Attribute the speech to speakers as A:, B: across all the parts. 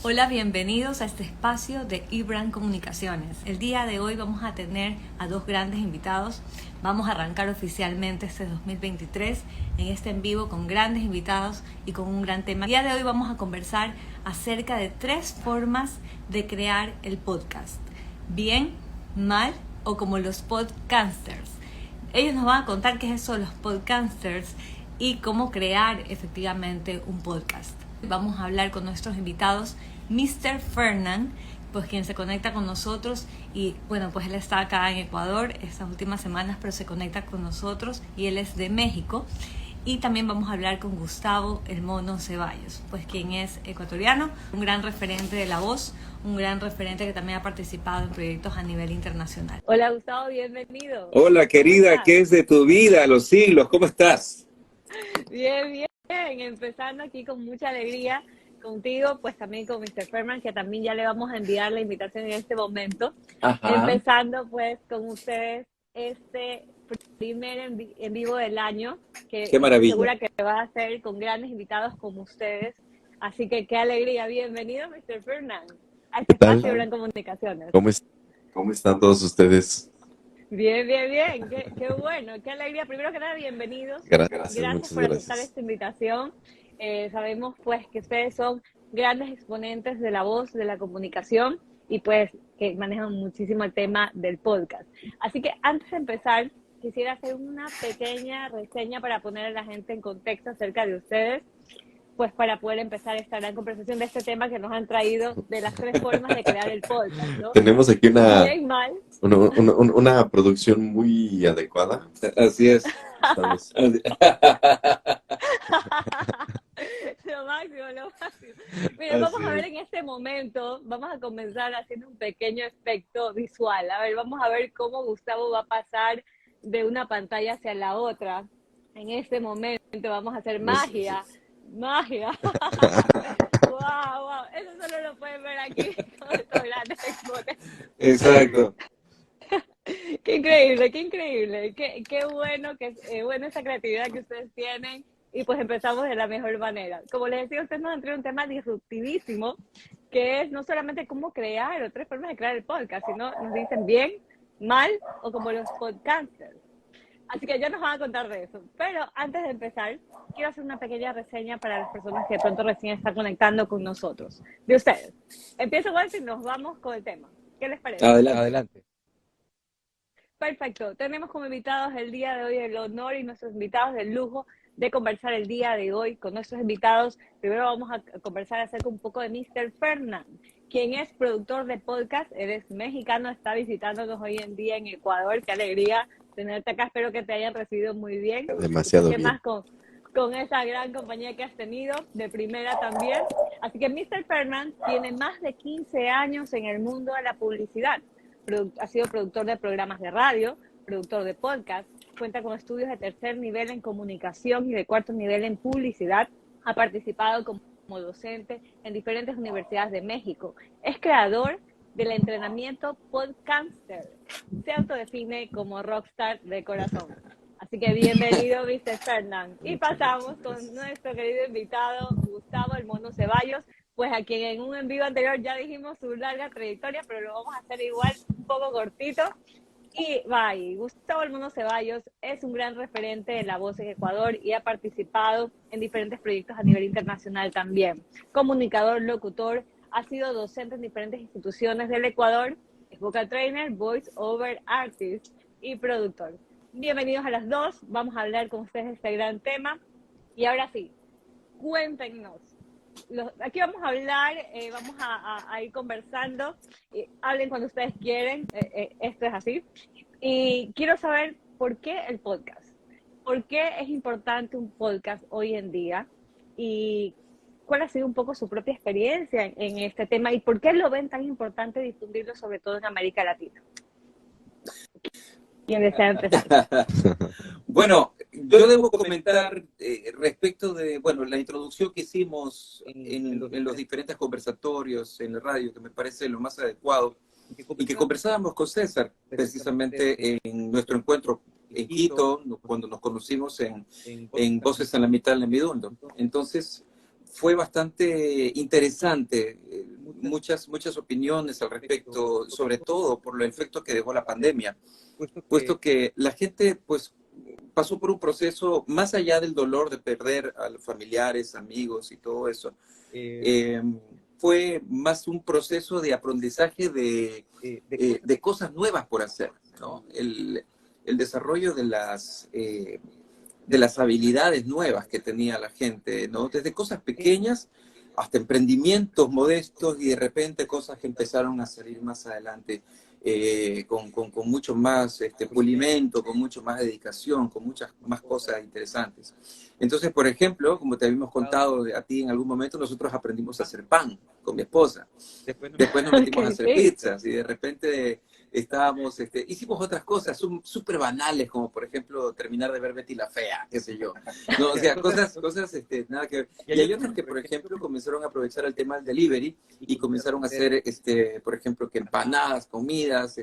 A: Hola, bienvenidos a este espacio de eBrand Comunicaciones. El día de hoy vamos a tener a dos grandes invitados. Vamos a arrancar oficialmente este 2023 en este en vivo con grandes invitados y con un gran tema. El día de hoy vamos a conversar acerca de 3 formas de crear el podcast. Bien, mal o como los podcasters. Ellos nos van a contar qué es eso de los podcasters y cómo crear efectivamente un podcast. Vamos a hablar con nuestros invitados, Mr. Fernand, pues quien se conecta con nosotros y bueno, pues él está acá en Ecuador estas últimas semanas, pero se conecta con nosotros y él es de México. Y también vamos a hablar con Gustavo El Mono Ceballos, pues quien es ecuatoriano, un gran referente de la voz, un gran referente que también ha participado en proyectos a nivel internacional. Hola Gustavo, bienvenido.
B: Hola querida, ¿qué es de tu vida a los siglos? ¿Cómo estás?
A: Bien, bien, empezando aquí con mucha alegría contigo, pues también con Mr. Fernand, que también ya le vamos a enviar la invitación en este momento.
B: Ajá.
A: Empezando pues con ustedes este primer en vivo del año, que
B: Qué maravilla.
A: estoy segura que va a ser con grandes invitados como ustedes. Así que qué alegría. Bienvenido, Mr. Fernand, a este espacio de Gran Comunicaciones.
C: ¿Cómo están todos ustedes?
A: Bien, bien, bien. Qué bueno, qué alegría. Primero que nada, bienvenidos.
C: Gracias
A: Por aceptar esta invitación. Sabemos pues que ustedes son grandes exponentes de la voz, de la comunicación y pues que manejan muchísimo el tema del podcast. Así que antes de empezar, quisiera hacer una pequeña reseña para poner a la gente en contexto acerca de ustedes, pues para poder empezar esta gran conversación de este tema que nos han traído de las 3 formas de crear el podcast, ¿no?
C: Tenemos aquí
A: Bien, mal.
C: una producción muy adecuada.
B: Así es.
C: Estamos...
A: Lo máximo, lo máximo. Miren, vamos a ver en este momento, vamos a comenzar haciendo un pequeño efecto visual. A ver, vamos a ver cómo Gustavo va a pasar de una pantalla hacia la otra. En este momento vamos a hacer magia. Magia. Wow, wow. Eso solo lo pueden ver aquí con estos grandes exponentes.
B: Exacto.
A: Qué increíble, qué increíble. Qué bueno que bueno esa creatividad que ustedes tienen. Y pues empezamos de la mejor manera. Como les decía, ustedes nos han traído un tema disruptivísimo, que es no solamente cómo crear o 3 formas de crear el podcast, sino nos dicen bien, mal o como los podcasters. Así que ya nos van a contar de eso. Pero antes de empezar, quiero hacer una pequeña reseña para las personas que de pronto recién están conectando con nosotros. De ustedes. Empiezo igual si nos vamos con el tema. ¿Qué les parece?
C: Adelante.
A: Perfecto. Tenemos como invitados el día de hoy el honor y nuestros invitados del lujo de conversar el día de hoy con nuestros invitados. Primero vamos a conversar acerca un poco de Mr. Fernand, quien es productor de podcast. Él es mexicano, está visitándonos hoy en día en Ecuador. Qué alegría tenerte acá. Espero que te hayan recibido muy bien.
C: Demasiado bien.
A: Más con esa gran compañía que has tenido, de primera también. Así que Mr. Fernand tiene más de 15 años en el mundo de la publicidad. Ha sido productor de programas de radio, productor de podcast, cuenta con estudios de 3er nivel en comunicación y de 4º nivel en publicidad. Ha participado como docente en diferentes universidades de México. Es creador del entrenamiento podcaster. Se autodefine como rockstar de corazón. Así que bienvenido, Mr. Fernand. Y pasamos con nuestro querido invitado, Gustavo El Mono Ceballos, pues a quien en un en vivo anterior ya dijimos su larga trayectoria, pero lo vamos a hacer igual un poco cortito. Y bye. Gustavo El Mono Ceballos es un gran referente de la voz en Ecuador y ha participado en diferentes proyectos a nivel internacional también. Comunicador, locutor, ha sido docente en diferentes instituciones del Ecuador, es vocal trainer, voice over artist y productor. Bienvenidos a las dos, vamos a hablar con ustedes de este gran tema. Y ahora sí, cuéntenos. Aquí vamos a hablar, vamos a ir conversando, hablen cuando ustedes quieren, esto es así. Y quiero saber por qué el podcast, por qué es importante un podcast hoy en día y cuál ha sido un poco su propia experiencia en este tema y por qué lo ven tan importante difundirlo, sobre todo en América Latina. ¿Quién desea empezar?
B: Bueno, yo debo comentar respecto de, bueno, la introducción que hicimos en los diferentes conversatorios en la radio, que me parece lo más adecuado, y que conversábamos con César, precisamente en nuestro encuentro en Quito, cuando nos conocimos en Voces en la Mitad del Midundo. Entonces, fue bastante interesante muchas opiniones al respecto, sobre todo por el efecto que dejó la pandemia, puesto que la gente pues pasó por un proceso más allá del dolor de perder a los familiares, amigos y todo eso. Fue más un proceso de aprendizaje de cosas nuevas por hacer, ¿no? El desarrollo de las habilidades nuevas que tenía la gente, ¿no? Desde cosas pequeñas hasta emprendimientos modestos y de repente cosas que empezaron a salir más adelante con mucho más pulimento, con mucho más dedicación, con muchas más cosas interesantes. Entonces, por ejemplo, como te habíamos contado a ti en algún momento, nosotros aprendimos a hacer pan con mi esposa. Después nos metimos a hacer pizzas y de repente hicimos otras cosas súper banales, como por ejemplo terminar de ver Betty la Fea, qué sé yo. No, o sea, cosas nada que ver. Y hay otros que, por ejemplo, comenzaron a aprovechar el tema del delivery y comenzaron a hacer, por ejemplo, que empanadas, comidas.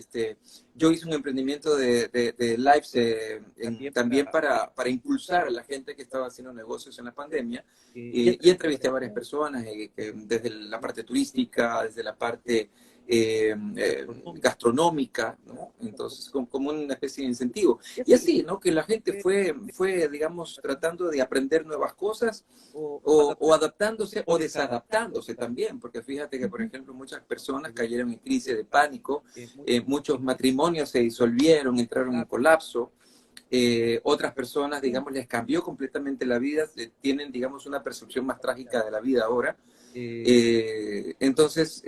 B: Yo hice un emprendimiento de lives también para impulsar a la gente que estaba haciendo negocios en la pandemia y entrevisté a varias personas desde la parte turística, desde la parte gastronómica, ¿no? Entonces, como una especie de incentivo. Y así, ¿no? Que la gente fue, digamos, tratando de aprender nuevas cosas o adaptándose o desadaptándose también, porque fíjate que, por ejemplo, muchas personas cayeron en crisis de pánico, muchos matrimonios se disolvieron, entraron en colapso. Otras personas, digamos, les cambió completamente la vida, tienen, digamos, una percepción más trágica de la vida ahora. Entonces,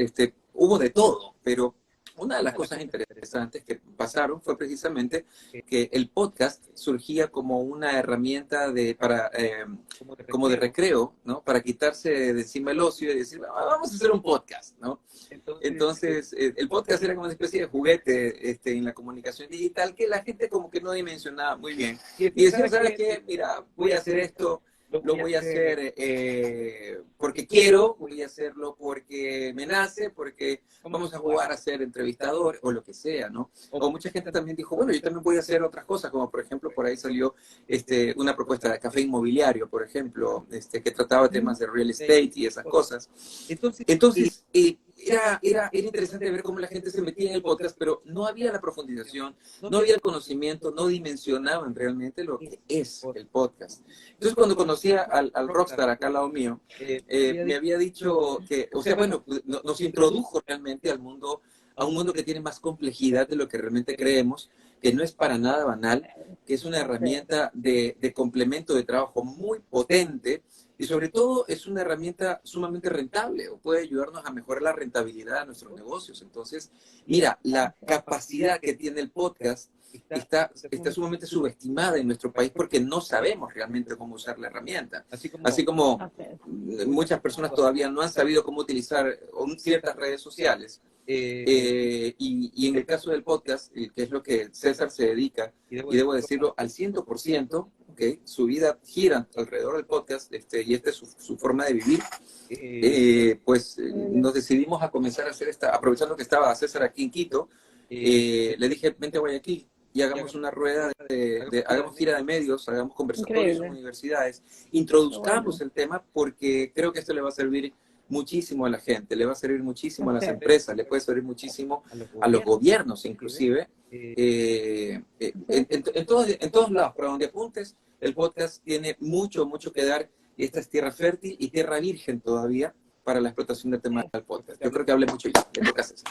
B: hubo de todo, pero una de las cosas interesantes que pasaron fue precisamente que el podcast surgía como una herramienta como de recreo, ¿no? Para quitarse de encima el ocio y decir, vamos a hacer un podcast, ¿no? Entonces, el podcast era como una especie de juguete en la comunicación digital que la gente como que no dimensionaba muy bien. Y decía, ¿sabes qué? Mira, voy a hacer esto. Lo voy a hacer porque quiero, voy a hacerlo porque me nace, porque vamos a jugar a ser entrevistador o lo que sea, ¿no? O mucha gente también dijo, bueno, yo también voy a hacer otras cosas, como por ejemplo, por ahí salió una propuesta de café inmobiliario, por ejemplo, que trataba temas de real estate y esas cosas. Entonces era interesante ver cómo la gente se metía en el podcast, pero no había la profundización, no había el conocimiento, no dimensionaban realmente lo que es el podcast. Entonces, cuando conocía al rockstar acá al lado mío, me había dicho que, o sea, bueno, nos introdujo realmente a un mundo que tiene más complejidad de lo que realmente creemos, que no es para nada banal, que es una herramienta de complemento de trabajo muy potente. Y sobre todo es una herramienta sumamente rentable o puede ayudarnos a mejorar la rentabilidad de nuestros negocios. Entonces, mira, la capacidad que tiene el podcast está sumamente subestimada en nuestro país porque no sabemos realmente cómo usar la herramienta. Así como muchas personas todavía no han sabido cómo utilizar ciertas redes sociales. Y en el caso del podcast, que es lo que César se dedica, y debo decirlo al 100%, ¿okay? Su vida gira alrededor del podcast y esta es su forma de vivir. Nos decidimos a comenzar a hacer aprovechando que estaba César aquí en Quito, le dije, vente a Guayaquil y hagamos una rueda, hagamos gira de medios, hagamos conversatorios en universidades, introduzcamos el tema porque creo que esto le va a servir muchísimo a la gente, le va a servir muchísimo a las empresas, le puede servir muchísimo a los gobiernos inclusive, en todos lados, para donde apuntes, el podcast tiene mucho que dar y esta es tierra fértil y tierra virgen todavía para la explotación del tema del podcast. Yo creo que hablé mucho ya, le toca hacer eso.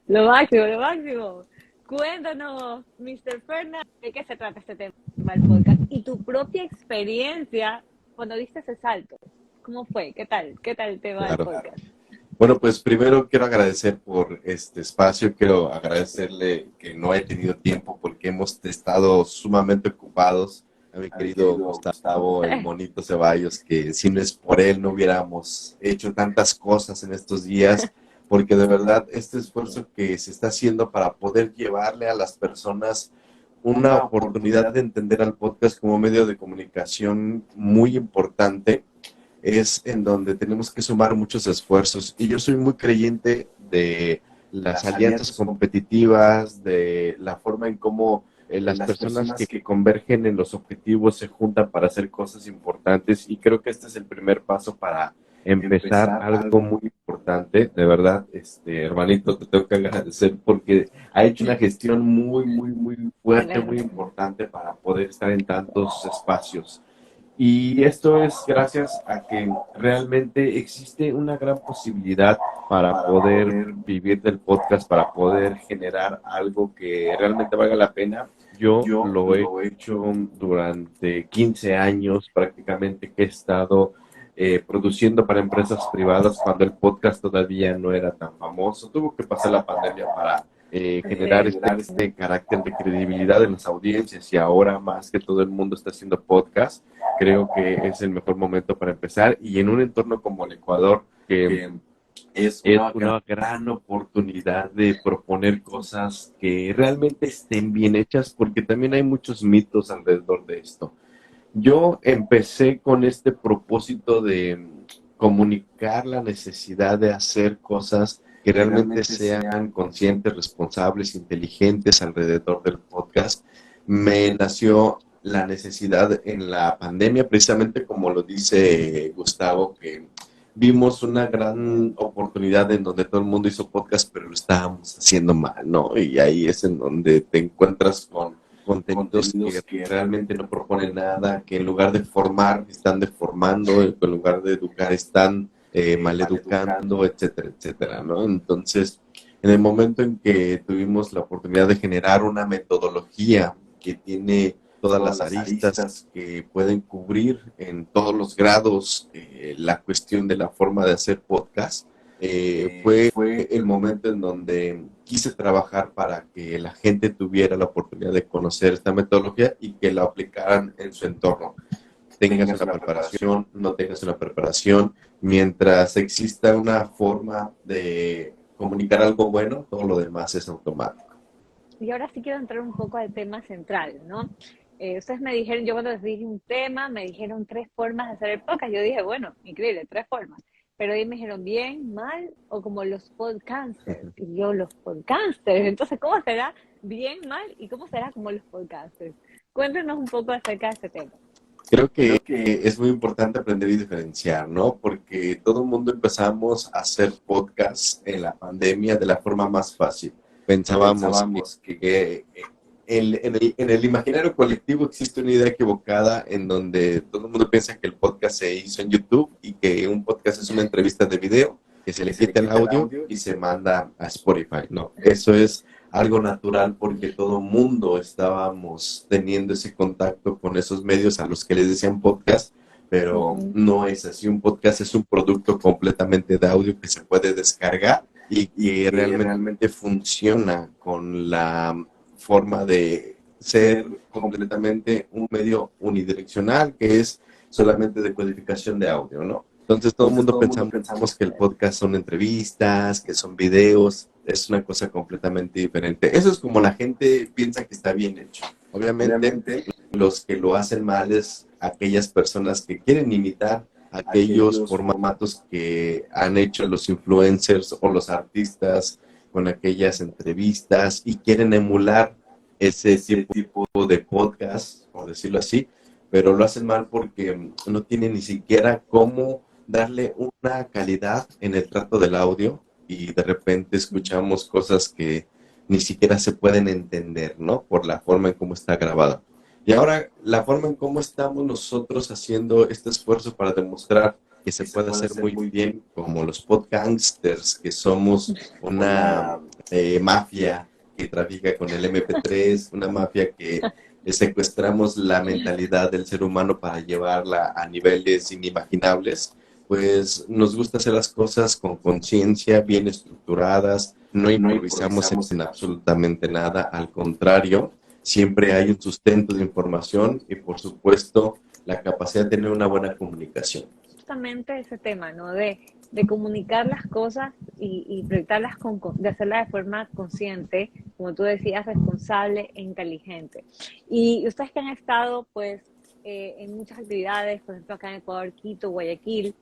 A: Lo máximo. Cuéntanos, Mr. Fernández, ¿de qué se trata este tema del podcast? Y tu propia experiencia cuando diste ese salto. ¿Cómo fue? ¿Qué tal el tema del podcast?
C: Bueno, pues primero quiero agradecer por este espacio, quiero agradecerle que no he tenido tiempo porque hemos estado sumamente ocupados. A mi querido Gustavo, el monito Ceballos, que si no es por él no hubiéramos hecho tantas cosas en estos días, porque de verdad este esfuerzo que se está haciendo para poder llevarle a las personas una oportunidad de entender al podcast como medio de comunicación muy importante, es en donde tenemos que sumar muchos esfuerzos. Y yo soy muy creyente de las alianzas competitivas, de la forma en cómo las personas que convergen en los objetivos se juntan para hacer cosas importantes. Y creo que este es el primer paso para empezar algo muy importante importante, de verdad, hermanito, te tengo que agradecer porque ha hecho una gestión muy, muy, muy fuerte, muy importante para poder estar en tantos espacios. Y esto es gracias a que realmente existe una gran posibilidad para poder vivir del podcast, para poder generar algo que realmente valga la pena. Yo lo he hecho durante 15 años prácticamente que he estado produciendo para empresas privadas cuando el podcast todavía no era tan famoso. Tuvo que pasar la pandemia para generar este carácter de credibilidad en las audiencias y ahora más que todo el mundo está haciendo podcast, creo que es el mejor momento para empezar y en un entorno como el Ecuador que es una gran oportunidad de proponer cosas que realmente estén bien hechas porque también hay muchos mitos alrededor de esto. Yo empecé con este propósito de comunicar la necesidad de hacer cosas que realmente sean conscientes, responsables, inteligentes alrededor del podcast. Me nació la necesidad en la pandemia, precisamente como lo dice Gustavo, que vimos una gran oportunidad en donde todo el mundo hizo podcast, pero lo estábamos haciendo mal, ¿no? Y ahí es en donde te encuentras con contenidos que realmente no proponen nada, que en lugar de formar están deformando, en lugar de educar están maleducando, etcétera, etcétera, ¿no? Entonces, en el momento en que tuvimos la oportunidad de generar una metodología que tiene todas las aristas que pueden cubrir en todos los grados la cuestión de la forma de hacer podcast, fue el momento en donde quise trabajar para que la gente tuviera la oportunidad de conocer esta metodología y que la aplicaran en su entorno. Tengas una preparación, no tengas una preparación, mientras exista una forma de comunicar algo bueno, todo lo demás es automático.
A: Y ahora sí quiero entrar un poco al tema central, ¿no? Ustedes me dijeron, yo cuando les dije un tema, me dijeron 3 formas de hacer el podcast. Yo dije, bueno, increíble, 3 formas. Pero ahí me dijeron bien, mal o como los podcasters. Y yo, los podcasters. Entonces, ¿cómo será bien, mal y cómo será como los podcasters? Cuéntenos un poco acerca de este tema.
C: Creo que es muy importante aprender y diferenciar, ¿no? Porque todo el mundo empezamos a hacer podcasts en la pandemia de la forma más fácil. Pensábamos que en el imaginario colectivo existe una idea equivocada en donde todo el mundo piensa que el podcast se hizo en YouTube y que un podcast es una entrevista de video, que se le quita el audio y se manda a Spotify. No, eso es algo natural porque todo el mundo estábamos teniendo ese contacto con esos medios a los que les decían podcast, pero no es así. Un podcast es un producto completamente de audio que se puede descargar y realmente funciona con la forma de ser completamente un medio unidireccional que es solamente de codificación de audio, ¿no? Entonces todo el mundo pensamos que el podcast son entrevistas, que son videos, es una cosa completamente diferente. Eso es como la gente piensa que está bien hecho. Obviamente los que lo hacen mal es aquellas personas que quieren imitar aquellos formatos que han hecho los influencers o los artistas con aquellas entrevistas y quieren emular ese tipo de podcast, por decirlo así, pero lo hacen mal porque no tienen ni siquiera cómo darle una calidad en el trato del audio y de repente escuchamos cosas que ni siquiera se pueden entender, ¿no? Por la forma en cómo está grabada. Y ahora, la forma en cómo estamos nosotros haciendo este esfuerzo para demostrar que se puede hacer muy bien, como los podcasters, que somos una mafia que trafica con el MP3, una mafia que secuestramos la mentalidad del ser humano para llevarla a niveles inimaginables, pues nos gusta hacer las cosas con conciencia, bien estructuradas, no improvisamos en absolutamente nada, al contrario, siempre hay un sustento de información y por supuesto la capacidad de tener una buena comunicación.
A: Justamente ese tema, ¿no? De comunicar las cosas y proyectarlas, de hacerlas de forma consciente, como tú decías, responsable e inteligente. Y ustedes que han estado, pues, en muchas actividades, por ejemplo, acá en Ecuador, Quito, Guayaquil,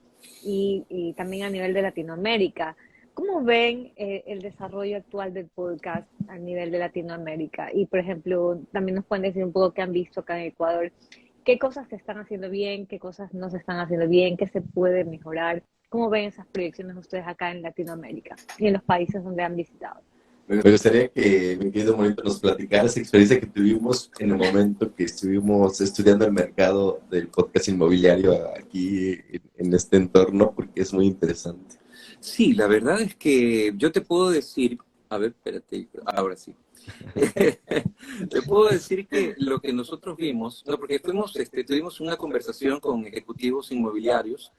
A: y también a nivel de Latinoamérica, ¿cómo ven el desarrollo actual del podcast a nivel de Latinoamérica? Y, por ejemplo, también nos pueden decir un poco qué han visto acá en Ecuador. ¿Qué cosas se están haciendo bien? ¿Qué cosas no se están haciendo bien? ¿Qué se puede mejorar? ¿Cómo ven esas proyecciones ustedes acá en Latinoamérica y en los países donde han visitado?
C: Me gustaría que, mi querido Monito, nos platicara esa experiencia que tuvimos en el momento que estuvimos estudiando el mercado del podcast inmobiliario aquí en este entorno, porque es muy interesante.
B: Sí, la verdad es que yo te puedo decir, a ver, espérate, ahora sí. Te puedo decir que lo que nosotros vimos, no, porque tuvimos una conversación con ejecutivos inmobiliarios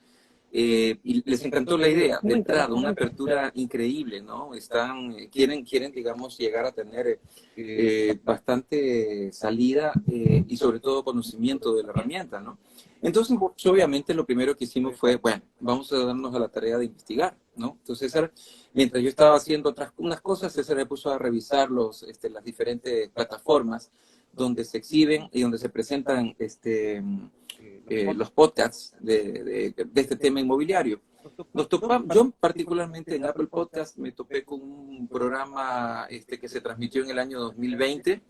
B: y les encantó la idea de entrada, una apertura increíble, ¿no? Quieren, digamos, llegar a tener bastante salida y sobre todo conocimiento de la herramienta, ¿no? Entonces, pues, obviamente, lo primero que hicimos fue, bueno, vamos a darnos a la tarea de investigar, ¿no? Entonces, César, mientras yo estaba haciendo unas cosas, César me puso a revisar las diferentes plataformas donde se exhiben y donde se presentan los podcasts de este tema inmobiliario. Yo particularmente en Apple Podcast me topé con un programa que se transmitió en el año 2020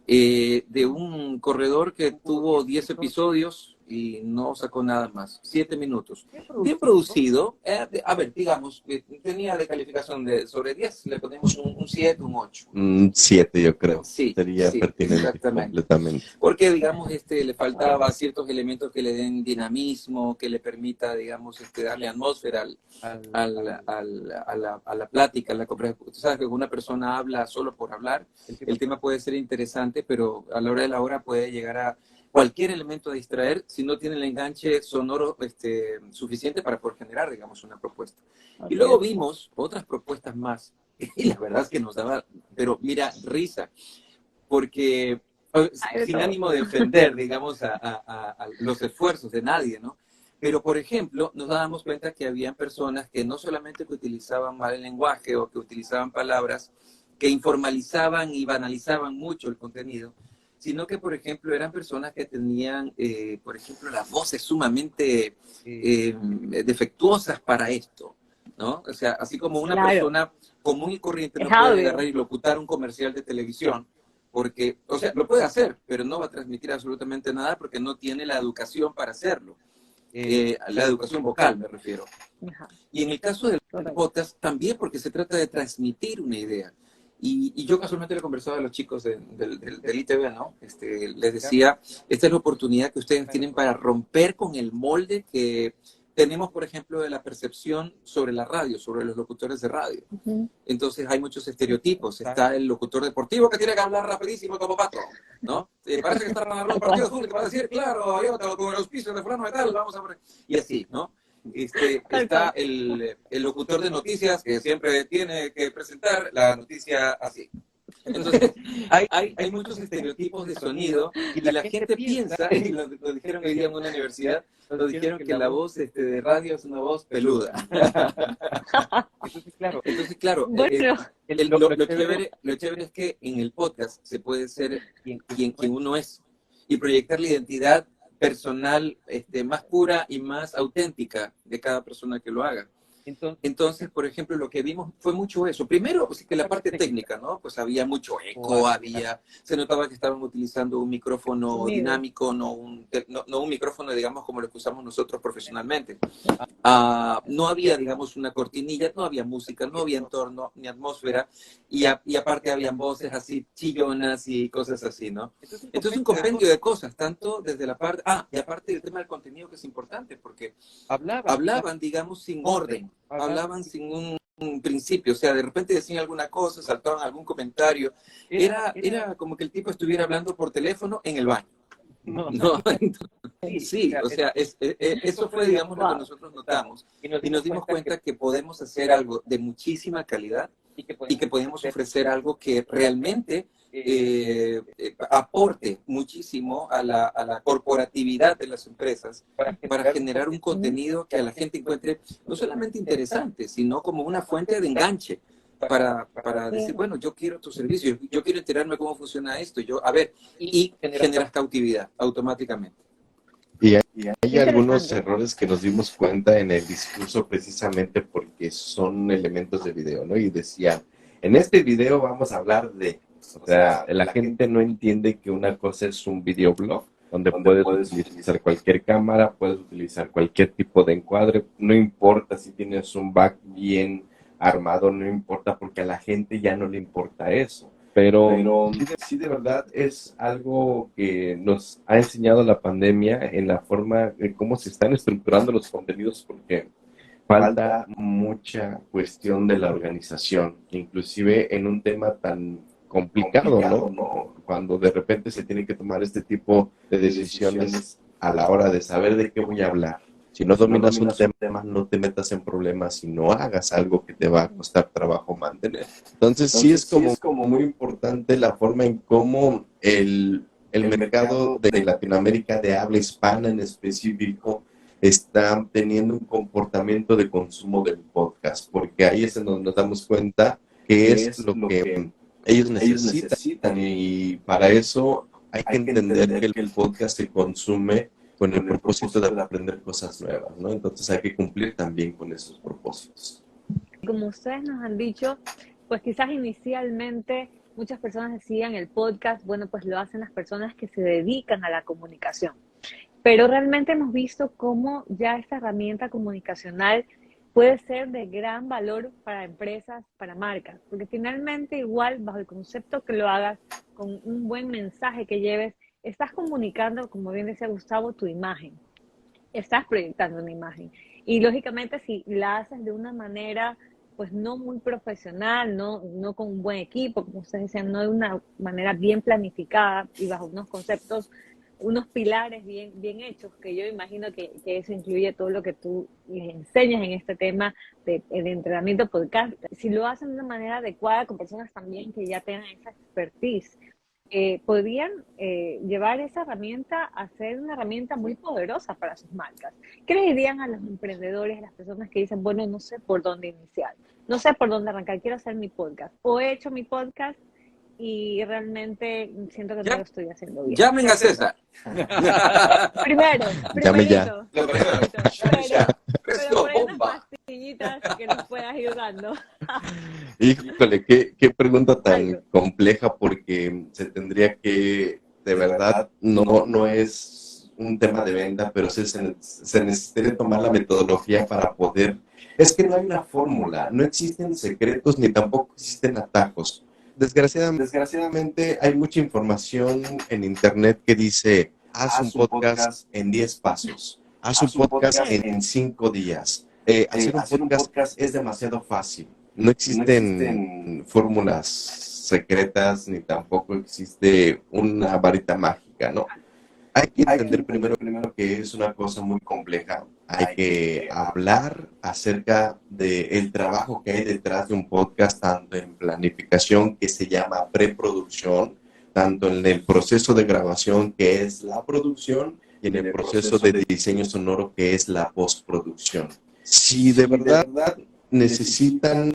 B: de un corredor que tuvo 10 episodios y no sacó nada más, 7 minutos. Bien producido, a ver, digamos, tenía de calificación sobre 10, le ponemos un 7, un 8.
C: Un 7, yo creo.
B: Sí,
C: Sería
B: sí,
C: pertinente
B: exactamente.
C: Completamente.
B: Porque, digamos, le faltaba ciertos elementos que le den dinamismo, que le permita, digamos, darle atmósfera a la plática, a la conversación. Tú sabes que una persona habla solo por hablar, el tema puede ser interesante, pero a la hora de la hora puede llegar a cualquier elemento a distraer si no tiene el enganche sonoro suficiente para poder generar, digamos, una propuesta. Y luego vimos otras propuestas más, y la verdad es que nos daba, pero mira, risa, porque sin ánimo de ofender, digamos, a los esfuerzos de nadie, ¿no? Pero, por ejemplo, nos dábamos cuenta que habían personas que no solamente que utilizaban mal el lenguaje o que utilizaban palabras que informalizaban y banalizaban mucho el contenido, sino que, por ejemplo, eran personas que tenían, por ejemplo, las voces sumamente defectuosas para esto, ¿no? O sea, así como una persona común y corriente no puede agarrar y locutar un comercial de televisión, porque, o sea, lo puede hacer, pero no va a transmitir absolutamente nada porque no tiene la educación para hacerlo. La educación vocal, me refiero. Y en el caso del podcast, también porque se trata de transmitir una idea. Y yo casualmente le conversaba a los chicos del ITV, ¿no? Les decía, esta es la oportunidad que ustedes tienen para romper con el molde que tenemos, por ejemplo, de la percepción sobre la radio, sobre los locutores de radio. Entonces hay muchos estereotipos. Está el locutor deportivo que tiene que hablar rapidísimo como pato, ¿no? Parece que está narrando un partido de fútbol que va a decir, claro, yo con el auspicio de fulano de tal, vamos a ver. Y así, ¿no? Está el locutor de noticias que siempre tiene que presentar la noticia así. Entonces, hay muchos estereotipos de sonido y la gente piensa, y lo dijeron hoy día en una universidad, lo dijeron que la voz de radio es una voz peluda. Entonces, claro,
A: bueno,
B: lo chévere es que en el podcast se puede ser quien uno es y proyectar la identidad personal más pura y más auténtica de cada persona que lo haga. Entonces, por ejemplo, lo que vimos fue mucho eso. Primero, pues, que la parte técnica, ¿no? Pues había mucho eco, se notaba que estaban utilizando un micrófono dinámico, no un micrófono, digamos, como lo que usamos nosotros profesionalmente. No había, digamos, una cortinilla, no había música, no había entorno ni atmósfera, y aparte habían voces así chillonas y cosas así, ¿no? Entonces, un compendio de cosas, tanto desde la parte... y aparte el tema del contenido, que es importante, porque hablaban, digamos, sin orden. Hablaban sin un principio, o sea, de repente decían alguna cosa, saltaban algún comentario, era como que el tipo estuviera hablando por teléfono en el baño. No. Sí, o sea, eso fue, digamos, lo que nosotros notamos y nos dimos cuenta que podemos hacer algo de muchísima calidad y que podemos ofrecer algo que realmente aporte muchísimo a la corporatividad de las empresas para generar un contenido que a la gente encuentre no solamente interesante, sino como una fuente de enganche para decir, bueno, yo quiero tu servicio, yo quiero enterarme cómo funciona esto, y generas cautividad automáticamente.
C: Y hay algunos errores que nos dimos cuenta en el discurso precisamente porque son elementos de video, ¿no? Y decían, en este video vamos a hablar de... O sea, la gente no entiende que una cosa es un videoblog, donde puedes utilizar cualquier cámara, puedes utilizar cualquier tipo de encuadre, no importa si tienes un back bien armado, no importa, porque a la gente ya no le importa eso. Pero sí de verdad es algo que nos ha enseñado la pandemia en la forma en cómo se están estructurando los contenidos, porque falta mucha cuestión de la organización, inclusive en un tema tan complicado, ¿no? Cuando de repente se tiene que tomar este tipo de decisiones a la hora de saber de qué voy a hablar. Si no dominas un tema, no te metas en problemas y no hagas algo que te va a costar trabajo mantener. Entonces sí es como muy importante la forma en cómo el mercado de Latinoamérica, de habla hispana en específico, está teniendo un comportamiento de consumo del podcast, porque ahí es en donde nos damos cuenta que es lo que ellos necesitan, y para eso hay que entender que el podcast se consume con el propósito de aprender cosas nuevas, ¿no? Entonces hay que cumplir también con esos propósitos.
A: Como ustedes nos han dicho, pues quizás inicialmente muchas personas decían el podcast, bueno, pues lo hacen las personas que se dedican a la comunicación. Pero realmente hemos visto cómo ya esta herramienta comunicacional puede ser de gran valor para empresas, para marcas, porque finalmente igual bajo el concepto que lo hagas, con un buen mensaje que lleves, estás comunicando, como bien decía Gustavo, tu imagen, estás proyectando una imagen. Y lógicamente si la haces de una manera pues no muy profesional, no con un buen equipo, como ustedes decían, no de una manera bien planificada y bajo unos conceptos, unos pilares bien hechos, que yo imagino que eso incluye todo lo que tú les enseñas en este tema de entrenamiento podcast. Si lo hacen de una manera adecuada, con personas también que ya tengan esa expertise, podrían llevar esa herramienta a ser una herramienta muy poderosa para sus marcas. ¿Qué les dirían a los emprendedores, a las personas que dicen, bueno, no sé por dónde iniciar, no sé por dónde arrancar, quiero hacer mi podcast, o he hecho mi podcast y realmente siento que no lo estoy haciendo bien?
B: Llamen a César.
C: Llame ya.
A: Pero por ahí unas pastillitas que nos puedas ir dando.
C: Híjole, qué pregunta tan compleja, porque se tendría que, de verdad, no es un tema de venta, pero se necesitaría tomar la metodología para poder. Es que no hay una fórmula, no existen secretos ni tampoco existen atajos. Desgraciadamente hay mucha información en internet que dice, haz un podcast en 10 pasos, haz un podcast en 5 días. Hacer un podcast es demasiado fácil. No existen fórmulas secretas ni tampoco existe una varita mágica, ¿no? Hay que entender primero que es una cosa muy compleja. Hay que hablar acerca del trabajo que hay detrás de un podcast, tanto en planificación, que se llama preproducción, tanto en el proceso de grabación, que es la producción, y en el proceso de diseño sonoro, que es la postproducción. Si de verdad necesitan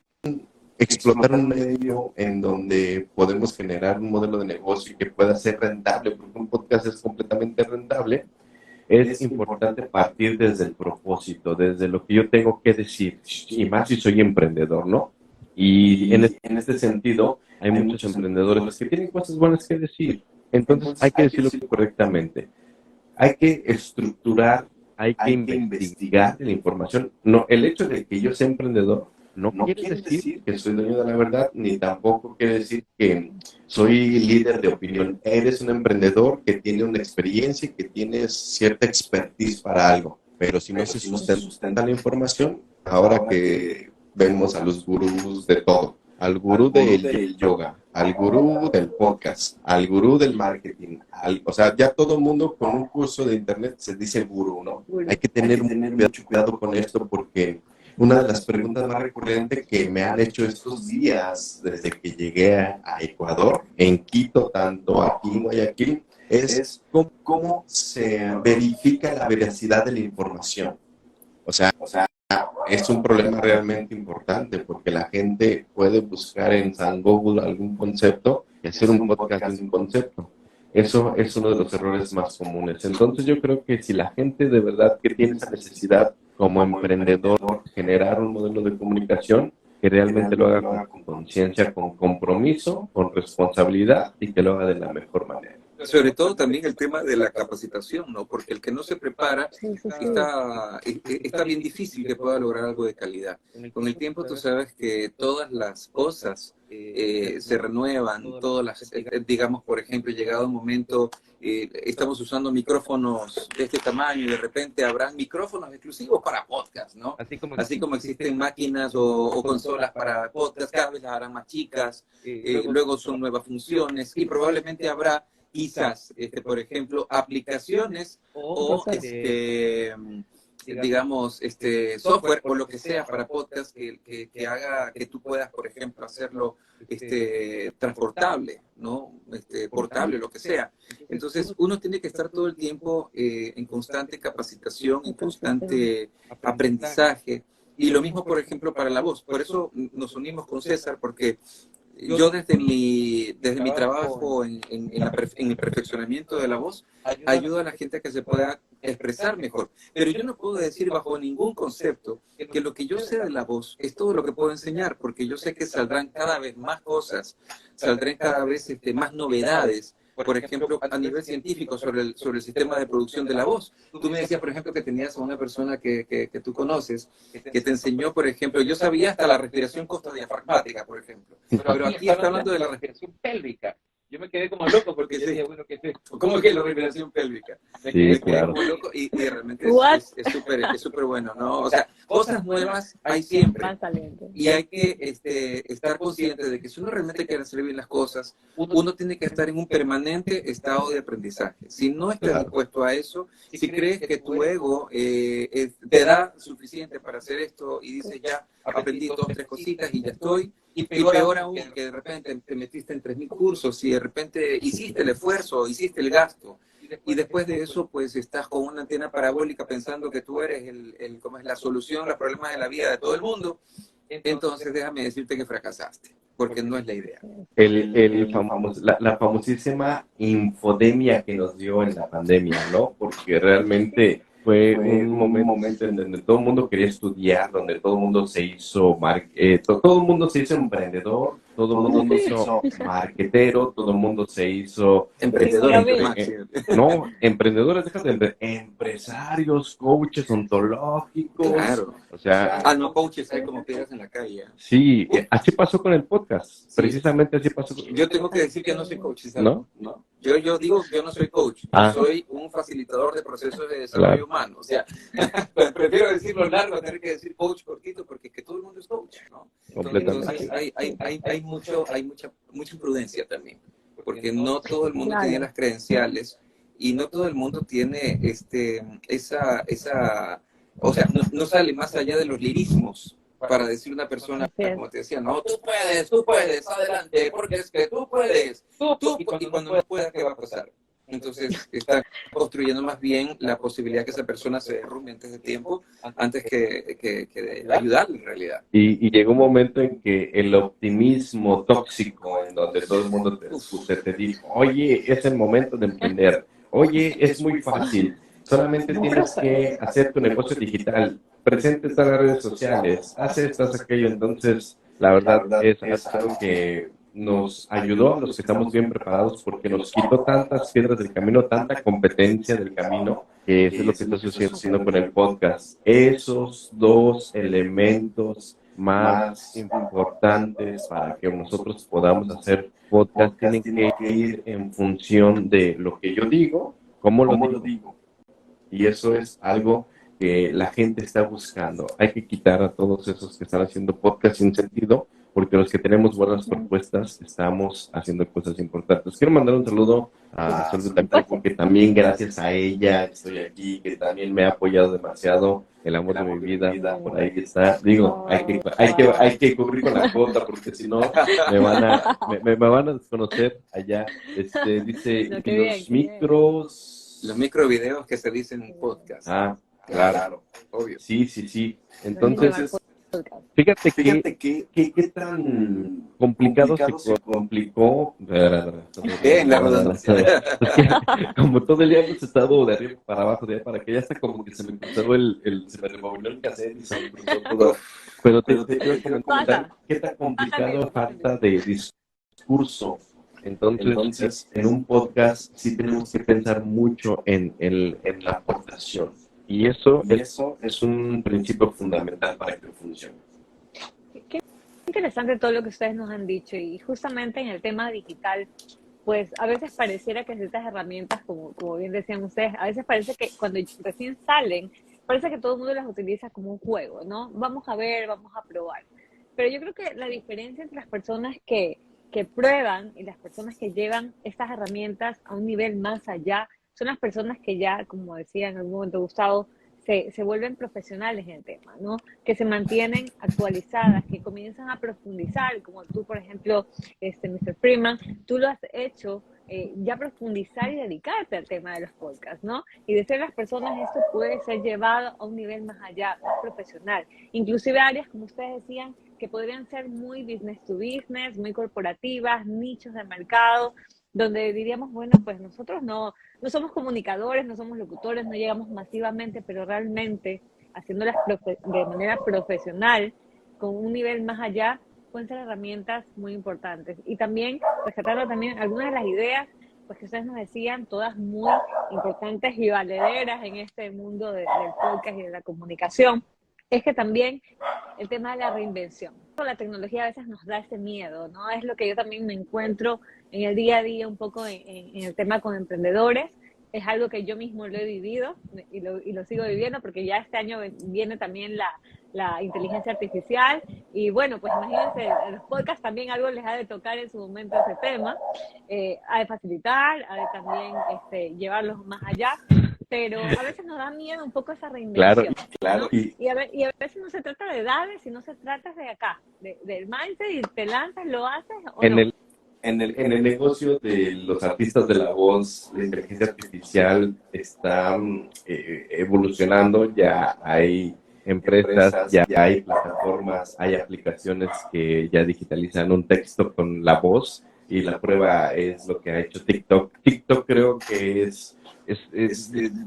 C: explotar un medio en donde podemos generar un modelo de negocio que pueda ser rentable, porque un podcast es completamente rentable, es importante partir desde el propósito, desde lo que yo tengo que decir, y más si soy emprendedor, ¿no? Y en este sentido, hay muchos emprendedores que tienen cosas buenas que decir, entonces hay que decirlo correctamente. Hay que estructurar, hay que investigar la información. No, el hecho de que yo sea emprendedor no quiere decir que soy dueño de la verdad, ni tampoco quiere decir que soy líder de opinión. Eres un emprendedor que tiene una experiencia y que tienes cierta expertise para algo. Pero si no se sustenta la información, ahora que vemos a los gurús de todo, al gurú del yoga, al gurú del podcast, al gurú del marketing, o sea, ya todo el mundo con un curso de internet se dice gurú, ¿no? Hay que tener mucho cuidado con esto, porque una de las preguntas más recurrentes que me han hecho estos días desde que llegué a Ecuador, en Quito, tanto aquí en Guayaquil, es cómo se verifica la veracidad de la información. O sea, es un problema realmente importante, porque la gente puede buscar en San Google algún concepto y hacer un podcast de un concepto. Eso es uno de los errores más comunes. Entonces yo creo que si la gente de verdad que tiene esa necesidad como emprendedor, generar un modelo de comunicación, que realmente lo haga con conciencia, con compromiso, con responsabilidad, y que lo haga de la mejor manera.
B: Sobre todo también el tema de la capacitación, ¿no? Porque el que no se prepara está bien difícil que pueda lograr algo de calidad. Con el tiempo tú sabes que todas las cosas se renuevan, todas las, digamos, por ejemplo, llegado un momento, estamos usando micrófonos de este tamaño y de repente habrán micrófonos exclusivos para podcast, ¿no? Así como existen máquinas o consolas para podcast, cada vez las harán más chicas, luego son nuevas funciones y probablemente habrá quizás, por ejemplo, aplicaciones o digamos, software o lo que sea para podcast que haga que tú puedas, por ejemplo, hacerlo transportable, ¿no? Portable, lo que sea. Entonces, uno tiene que estar todo el tiempo en constante capacitación, en constante aprendizaje. Y lo mismo, por ejemplo, para la voz. Por eso nos unimos con César, porque yo desde mi trabajo en el perfeccionamiento de la voz, ayudo a la gente a que se pueda expresar mejor. Pero yo no puedo decir bajo ningún concepto que lo que yo sé de la voz es todo lo que puedo enseñar, porque yo sé que saldrán cada vez más cosas, saldrán cada vez más novedades. Por ejemplo, a nivel científico sobre el sistema de producción de la voz. Tú me decías, por ejemplo, que tenías a una persona que tú conoces, que te enseñó, por ejemplo, yo sabía hasta la respiración costodiafragmática, por ejemplo, pero aquí está hablando de la respiración pélvica. Yo me quedé como loco porque decía, bueno, ¿qué es esto? ¿Cómo que la respiración pélvica?
C: Sí, claro.
B: Como loco y realmente es súper bueno, ¿no? O sea, cosas nuevas hay siempre. Y hay que estar consciente de que si uno realmente quiere hacer bien las cosas, uno tiene que estar en un permanente estado de aprendizaje. Si no estás dispuesto a eso, si crees que tu ego te da suficiente para hacer esto y dices ya, aprendí 2 o 3 cositas y ya estoy, y peor aún que de repente te metiste en 3.000 cursos y de repente hiciste el esfuerzo, hiciste el gasto, y después de eso pues estás con una antena parabólica pensando que tú eres como es la solución a los problemas de la vida de todo el mundo, entonces déjame decirte que fracasaste, porque no es la idea.
C: La famosísima infodemia que nos dio en la pandemia, ¿no? Porque realmente fue un momento en donde todo el mundo quería estudiar, donde todo el mundo se hizo todo el mundo se hizo emprendedor, todo el mundo se hizo marketero, todo el mundo se hizo emprendedores, empresarios, coaches ontológicos.
B: Claro.
C: O sea,
B: no coaches hay como piedras en la calle.
C: Sí, así pasó con el podcast. Precisamente así pasó.
B: Yo tengo que decir que no soy coach, ¿sabes?
C: ¿No?
B: Yo digo que yo no soy coach, soy un facilitador de procesos de desarrollo humano. O sea, prefiero decirlo largo a tener que decir coach cortito, porque que todo el mundo es coach, ¿no? Entonces hay mucha imprudencia también, porque no todo el mundo tiene las credenciales y no todo el mundo tiene o sea, no sale más allá de los lirismos para decir una persona, como te decía, no, tú puedes, adelante, porque es que tú puedes, y cuando no pueda, ¿qué va a pasar? Entonces, está construyendo más bien la posibilidad que esa persona se derrumbe antes de tiempo, antes que de ayudarle en realidad.
C: Y llegó un momento en que el optimismo tóxico, en donde todo el mundo te dijo, oye, es el momento de emprender, oye, es muy fácil, solamente tienes que hacer tu negocio digital, presente en las redes sociales, haz esto, haz aquello. Entonces, la verdad es algo que nos ayudó a los que estamos bien preparados, porque nos quitó tantas piedras del camino, tanta competencia del camino, que eso es lo que está sucediendo con el podcast. Esos 2 elementos más importantes para que nosotros podamos hacer podcast tienen que ir en función de lo que yo digo, cómo lo digo. Y eso es algo que la gente está buscando. Hay que quitar a todos esos que están haciendo podcast sin sentido, porque los que tenemos buenas propuestas estamos haciendo cosas importantes. Quiero mandar un saludo a Sol de Tampico, que también gracias a ella estoy aquí, que también me ha apoyado demasiado, el amor de mi vida, por ahí está. Digo, hay que cubrir con la cuota, porque si no me van a desconocer allá. Dice,
A: No,
C: los micros...
B: Los microvideos que se dicen en podcast.
C: Claro,
B: obvio.
C: Sí. Entonces, fíjate qué tan complicado se complicó.
B: En la redundancia.
C: Como todo el día hemos estado de arriba para abajo, de allá para acá, ya está como que se me cruzó se me removió el cassette y se me cruzó todo. Pero te quiero comentar qué tan complicado falta de discurso Entonces, en un podcast sí tenemos que pensar mucho en la aportación. Y eso es un principio fundamental para que funcione.
A: Qué interesante todo lo que ustedes nos han dicho y justamente en el tema digital, pues a veces pareciera que ciertas herramientas, como bien decían ustedes, a veces parece que cuando recién salen, parece que todo el mundo las utiliza como un juego, ¿no? Vamos a ver, vamos a probar. Pero yo creo que la diferencia entre las personas que prueban y las personas que llevan estas herramientas a un nivel más allá son las personas que ya, como decía en algún momento Gustavo, se vuelven profesionales en el tema, ¿no? Que se mantienen actualizadas, que comienzan a profundizar, como tú, por ejemplo, Mr. Freeman, tú lo has hecho, ya profundizar y dedicarte al tema de los podcasts, ¿no? Y de ser las personas, esto puede ser llevado a un nivel más allá, más profesional. Inclusive áreas, como ustedes decían, que podrían ser muy business to business, muy corporativas, nichos de mercado, donde diríamos, bueno, pues nosotros no somos comunicadores, no somos locutores, no llegamos masivamente, pero realmente haciéndolas de manera profesional, con un nivel más allá, pueden ser herramientas muy importantes. Y también, rescatando también algunas de las ideas, pues que ustedes nos decían, todas muy importantes y valederas en este mundo del podcast y de la comunicación, es que también el tema de la reinvención. La tecnología a veces nos da ese miedo, ¿no? Es lo que yo también me encuentro en el día a día un poco en el tema con emprendedores. Es algo que yo mismo lo he vivido y lo sigo viviendo porque ya este año viene también la inteligencia artificial y bueno, pues imagínense, en los podcasts también algo les ha de tocar en su momento ese tema, ha de facilitar, ha de también llevarlos más allá, pero a veces nos da miedo un poco esa reinvención.
C: Claro.
A: ¿No? Y a veces no se trata de darle, sino se trata de acá, del mindset y te lanzas, lo haces o no.
C: En el negocio de los artistas de la voz, la inteligencia artificial está evolucionando, ya hay empresas, ya hay plataformas, hay aplicaciones que ya digitalizan un texto con la voz y la prueba es lo que ha hecho TikTok. TikTok creo que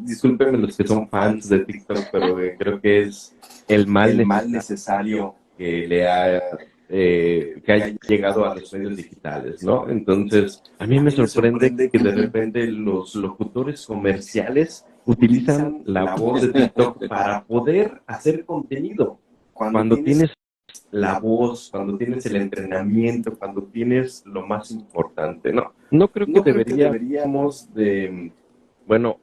C: discúlpenme los que son fans de TikTok, pero creo que es el mal necesario que le ha que haya llegado a los medios digitales, ¿no? Entonces, a mí me sorprende que de repente los locutores comerciales utilizan la voz de TikTok para poder hacer contenido. Cuando tienes la voz, cuando tienes el entrenamiento, cuando tienes lo más importante, ¿no? No creo que deberíamos de, bueno,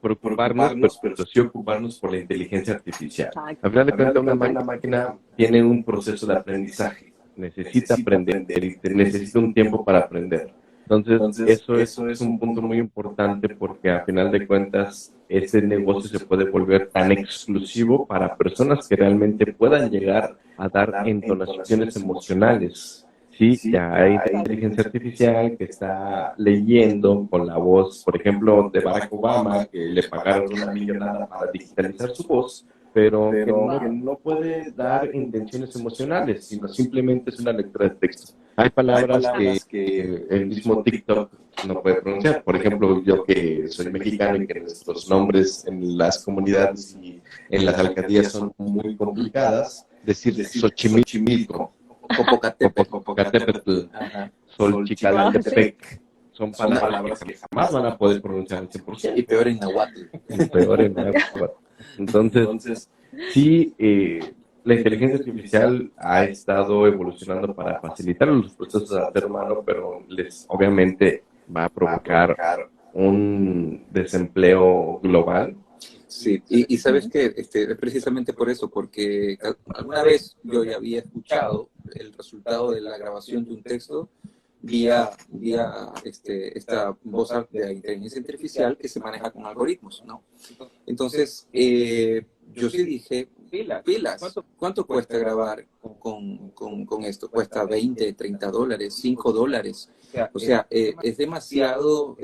C: preocuparnos, pero sí ocuparnos por la inteligencia artificial. A final de cuentas, una máquina tiene un proceso de aprendizaje, necesita aprender y necesita un tiempo para aprender. Entonces, eso es un punto muy importante porque a final de cuentas, ese negocio se puede volver tan exclusivo para personas que realmente puedan llegar a dar entonaciones emocionales. Sí, ya hay inteligencia artificial que está leyendo con la voz, por ejemplo, de Barack Obama, que le pagaron una millonada para digitalizar su voz, pero que no puede dar intenciones emocionales, sino simplemente es una lectura de texto. Hay palabras que el mismo TikTok no puede pronunciar. Por ejemplo, yo que soy mexicano y que nuestros nombres en las comunidades y en las alcaldías son muy complicadas, decir Xochimilco, Popocatépetl, Solchicaltepec, son palabras que jamás van a poder pronunciar al 100%.
B: Y peor en Nahuatl.
C: Entonces, sí, la inteligencia artificial ha estado evolucionando para facilitar los procesos de ser humano, pero obviamente va a provocar un desempleo global.
B: Sí, y sabes que es precisamente por eso, porque alguna vez yo ya había escuchado el resultado de la grabación de un texto vía esta voz de inteligencia artificial que se maneja con algoritmos, ¿no? Entonces, yo sí dije, pilas, ¿cuánto cuesta grabar con esto? Cuesta $20, $30, $5. O sea, es demasiado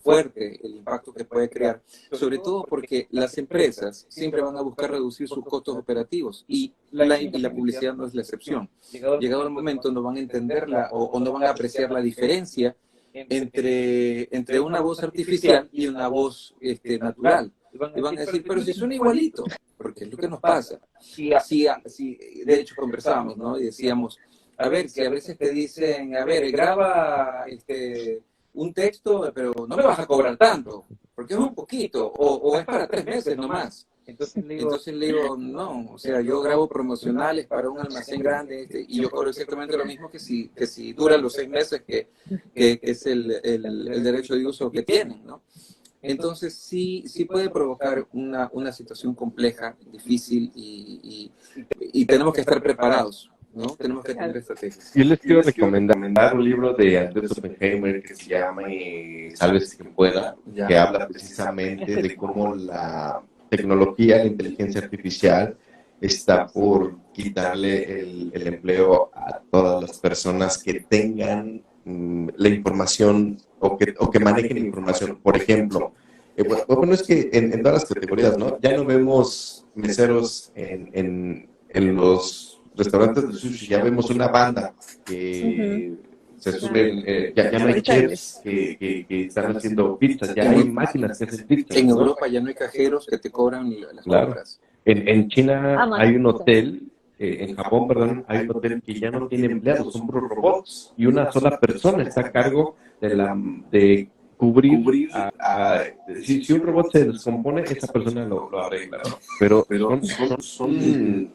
B: fuerte el impacto que puede crear, sobre todo porque las empresas siempre van a buscar reducir sus costos operativos y la publicidad no es la excepción. Llegado el momento no van a entenderla o no van a apreciar la diferencia entre una voz artificial y una voz natural. Y van a decir, pero si suena igualito, porque es lo que nos pasa. De hecho conversábamos, ¿no? Y decíamos, a ver, si a veces te dicen, a ver, graba un texto, pero no me vas a cobrar tanto, porque es un poquito, o es para 3 meses nomás. Entonces le digo, no, o sea, yo grabo promocionales para un almacén grande y yo cobro exactamente lo mismo que si duran los 6 meses que es el derecho de uso que tienen, ¿no? Entonces sí puede provocar una situación compleja, difícil y tenemos que estar preparados, ¿no? Tenemos que tener estrategias.
C: Yo les quiero recomendar un libro de Andrés Oppenheimer que se llama Sálvese quien pueda, que habla precisamente de cómo la tecnología, la inteligencia artificial, está por quitarle el empleo a todas las personas que tengan la información o que manejen información. Por ejemplo, bueno, es que en todas las categorías, ¿no? Ya no vemos meseros en los restaurantes de sushi, ya vemos una banda que se suben, ya no hay chefs que están haciendo pizzas, ya hay máquinas que hacen pizzas.
B: En
C: ¿no?
B: Europa ya no hay cajeros que te cobran las compras.
C: En China hay un hotel, en Japón, perdón, hay un hotel que ya no tiene empleados, son puros robots y una sola persona está a cargo de cubrir si un robot se descompone, esa persona lo arregla, ¿no? Pero son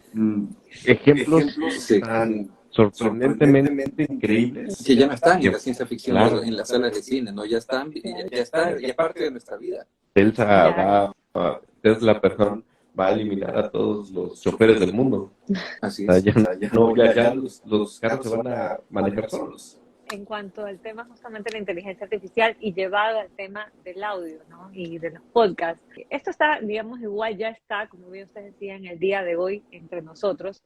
C: ejemplos tan sorprendentemente increíbles
B: Que ya no están en la ciencia ficción,
C: claro,
B: en las salas de cine, ¿no? Ya están, ya es parte de nuestra vida.
C: Tesla, perdón, va a eliminar a todos los choferes del mundo.
B: Así
C: O sea,
B: es.
C: ya los carros se van a manejar solos.
A: En cuanto al tema justamente de la inteligencia artificial y llevado al tema del audio, ¿no? Y de los podcasts. Esto está, digamos, igual ya está, como bien ustedes decían, el día de hoy entre nosotros,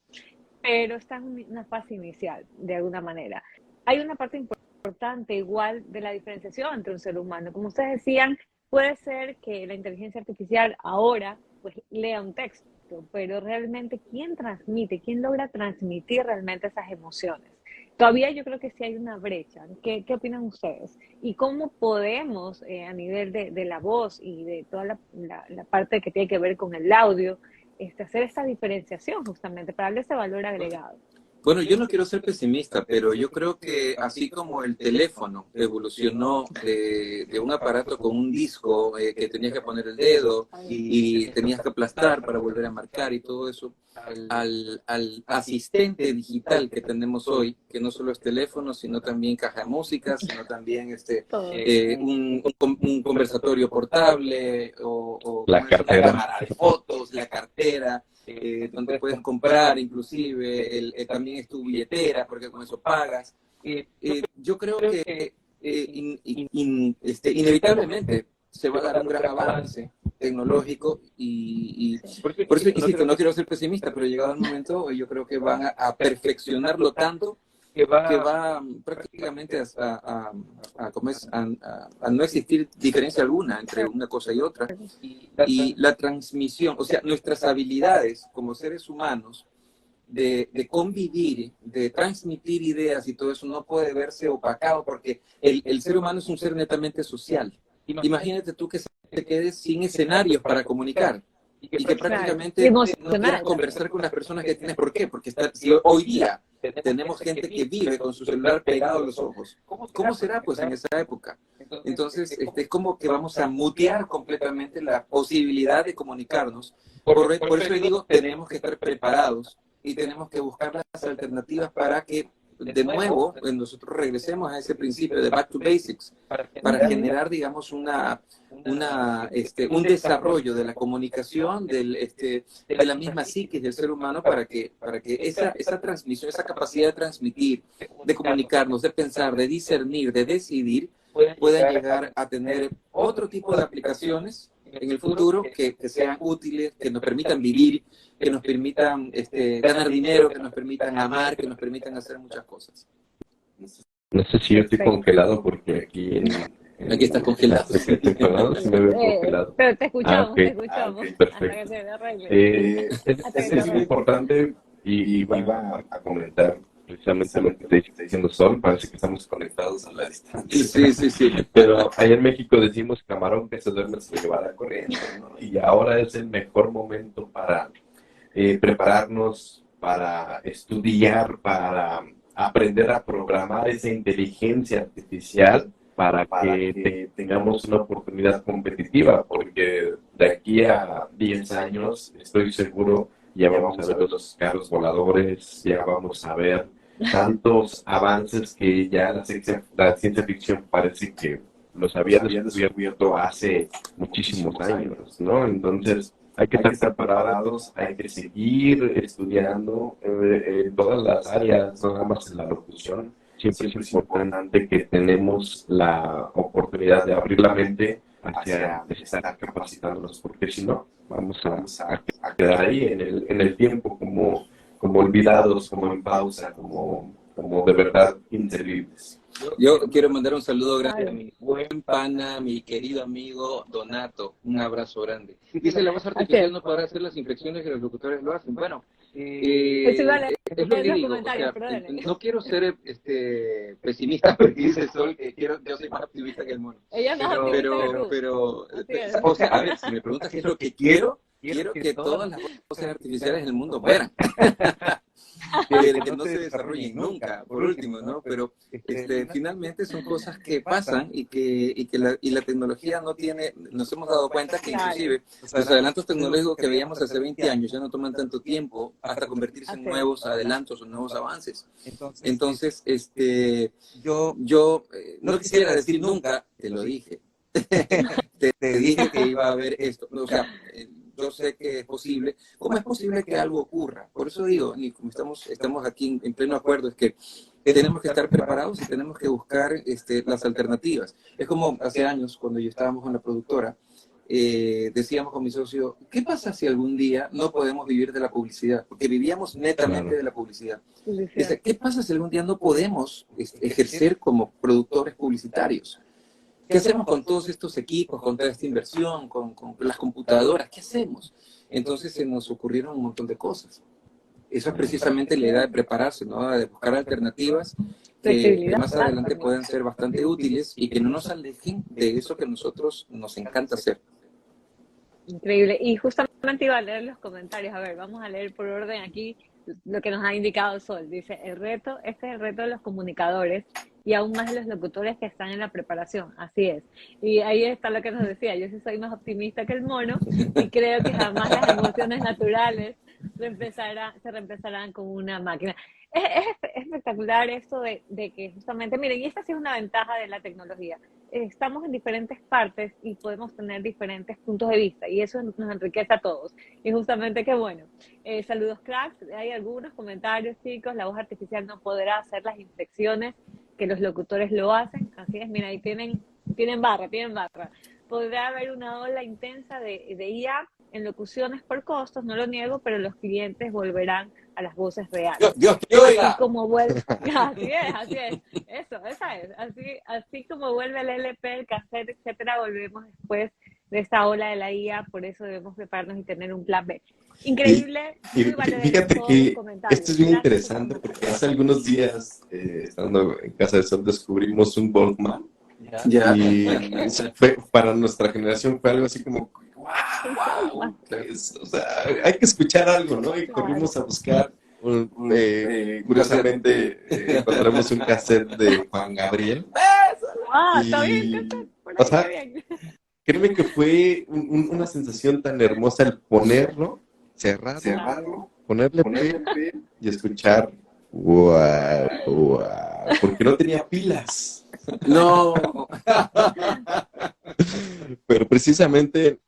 A: pero está en una fase inicial, de alguna manera. Hay una parte importante igual de la diferenciación entre un ser humano. Como ustedes decían, puede ser que la inteligencia artificial ahora pues lea un texto, pero realmente ¿quién transmite? ¿Quién logra transmitir realmente esas emociones? Todavía yo creo que sí hay una brecha. ¿Qué opinan ustedes? ¿Y cómo podemos, a nivel de la voz y de toda la parte que tiene que ver con el audio, hacer esta diferenciación justamente para darle ese valor agregado?
B: Bueno, yo no quiero ser pesimista, pero yo creo que así como el teléfono evolucionó de un aparato con un disco que tenías que poner el dedo y tenías que aplastar para volver a marcar y todo eso, al asistente digital que tenemos hoy, que no solo es teléfono, sino también caja de música, sino también un conversatorio portable o
C: la cartera,
B: una cámara de fotos, la cartera. Donde puedes comprar, inclusive, también es tu billetera, porque con eso pagas. Yo creo que inevitablemente se va a dar un gran avance tecnológico y por eso, insisto, no quiero ser pesimista, pero llegado el momento yo creo que van a perfeccionarlo tanto que va prácticamente a no existir diferencia alguna entre una cosa y otra. Y la transmisión, o sea, nuestras habilidades como seres humanos de convivir, de transmitir ideas y todo eso no puede verse opacado porque el ser humano es un ser netamente social. Imagínate tú que te quedes sin escenarios para comunicar y que prácticamente no quieras conversar con las personas que tienes. ¿Por qué? Porque si hoy día tenemos gente que vive con su celular pegado a los ojos, ¿cómo será pues en esa época? Entonces es como que vamos a mutear completamente la posibilidad de comunicarnos. Por eso digo, tenemos que estar preparados y tenemos que buscar las alternativas para que de nuevo nosotros regresemos a ese principio de back to basics para generar, digamos, un desarrollo de la comunicación, de la misma psiquis del ser humano para que esa transmisión, esa capacidad de transmitir, de comunicarnos, de pensar, de discernir, de decidir, pueda llegar a tener otro tipo de aplicaciones en el futuro que sean útiles, que nos permitan vivir, que nos permitan ganar dinero, que nos permitan amar, que nos permitan hacer muchas cosas.
C: No sé si yo estoy congelado porque aquí
B: aquí estás congelado.
C: Estoy congelado, sí me veo congelado.
A: Pero te escuchamos,
C: okay.
A: te escuchamos.
C: Okay, perfecto. Es muy importante y iba a comentar precisamente lo que te está diciendo Sol, parece que estamos conectados a la distancia.
B: Sí.
C: Pero allá en México decimos camarón que se duerme se lleva la corriente, ¿no? Y ahora es el mejor momento para prepararnos, para estudiar, para aprender a programar esa inteligencia artificial para que tengamos una oportunidad competitiva, porque de aquí a 10 años estoy seguro ya vamos a ver los carros voladores, ya vamos a ver tantos avances que ya la ciencia ficción parece que los había descubierto hace muchísimos años, ¿no? Entonces hay que estar preparados, hay que seguir estudiando en todas las áreas, no nada más en la locución. Siempre es importante que tenemos la oportunidad de abrir la mente hacia estar capacitándonos, porque si no, vamos a quedar ahí en el tiempo como olvidados, como en pausa, como de verdad inservibles.
B: Yo quiero mandar un saludo grande a mi buen pana, mi querido amigo Donato. Un abrazo grande. Dice, la voz artificial no podrá hacer las inflexiones que los locutores lo hacen. Bueno,
A: pues vale,
B: es lo que digo. O sea, no quiero ser pesimista, porque dice Sol que yo soy más optimista que el mono.
A: Ella no,
B: pero o sea, a ver, si me preguntas qué es lo que quiero que todas las voces artificiales del mundo mueran. Que no se desarrollen nunca, por último, ¿no? Pero finalmente son cosas que pasan y la tecnología no tiene, nos hemos dado cuenta que inclusive los adelantos tecnológicos que veíamos hace 20 años ya no toman tanto tiempo hasta convertirse en nuevos adelantos o nuevos avances. Entonces, yo no quisiera decir nunca, te lo dije, te dije que iba a haber esto, o sea, yo sé que es posible. ¿Cómo es posible que algo ocurra? Por eso digo, y como estamos aquí en pleno acuerdo, es que tenemos que estar preparados y tenemos que buscar las alternativas. Es como hace años, cuando yo estábamos con la productora, decíamos con mi socio, ¿qué pasa si algún día no podemos vivir de la publicidad? Porque vivíamos netamente de la publicidad. Dice, ¿qué pasa si algún día no podemos ejercer como productores publicitarios? ¿Qué hacemos con todos estos equipos, con toda esta inversión, con las computadoras? ¿Qué hacemos? Entonces se nos ocurrieron un montón de cosas. Eso es precisamente la idea de prepararse, ¿no? De buscar alternativas que más adelante puedan ser bastante útiles y que no nos alejen de eso que a nosotros nos encanta hacer.
A: Increíble. Y justamente iba a leer los comentarios. A ver, vamos a leer por orden aquí lo que nos ha indicado Sol. Dice, este es el reto de los comunicadores y aún más de los locutores que están en la preparación. Así es. Y ahí está lo que nos decía. Yo sí soy más optimista que el mono y creo que jamás las emociones naturales se reemplazarán con una máquina. Es espectacular esto de que justamente, miren, y esta sí es una ventaja de la tecnología. Estamos en diferentes partes y podemos tener diferentes puntos de vista y eso nos enriquece a todos. Y justamente qué bueno. Saludos cracks, hay algunos comentarios, chicos. La voz artificial no podrá hacer las inflexiones que los locutores lo hacen. Así es, mira, ahí tienen barra. Podrá haber una ola intensa de IA en locuciones por costos, no lo niego, pero los clientes volverán a las voces reales.
B: Dios,
A: así como vuelve, así es, esa es, así como vuelve el LP, el cassette, etcétera, volvemos después de esta ola de la IA, por eso debemos prepararnos y tener un plan B. Increíble.
C: Y fíjate que esto es bien interesante porque hace algunos días, estando en casa de Sol, descubrimos un Walkman. Y para nuestra generación fue algo así como wow, o sea, hay que escuchar algo, ¿no? Y corrimos a buscar, curiosamente encontramos un cassette de Juan Gabriel.
A: Está bien,
C: o sea, créeme que fue una sensación tan hermosa el ponerlo, cerrarlo, ponerle play y escuchar wow, porque no tenía pilas.
B: No.
C: Pero precisamente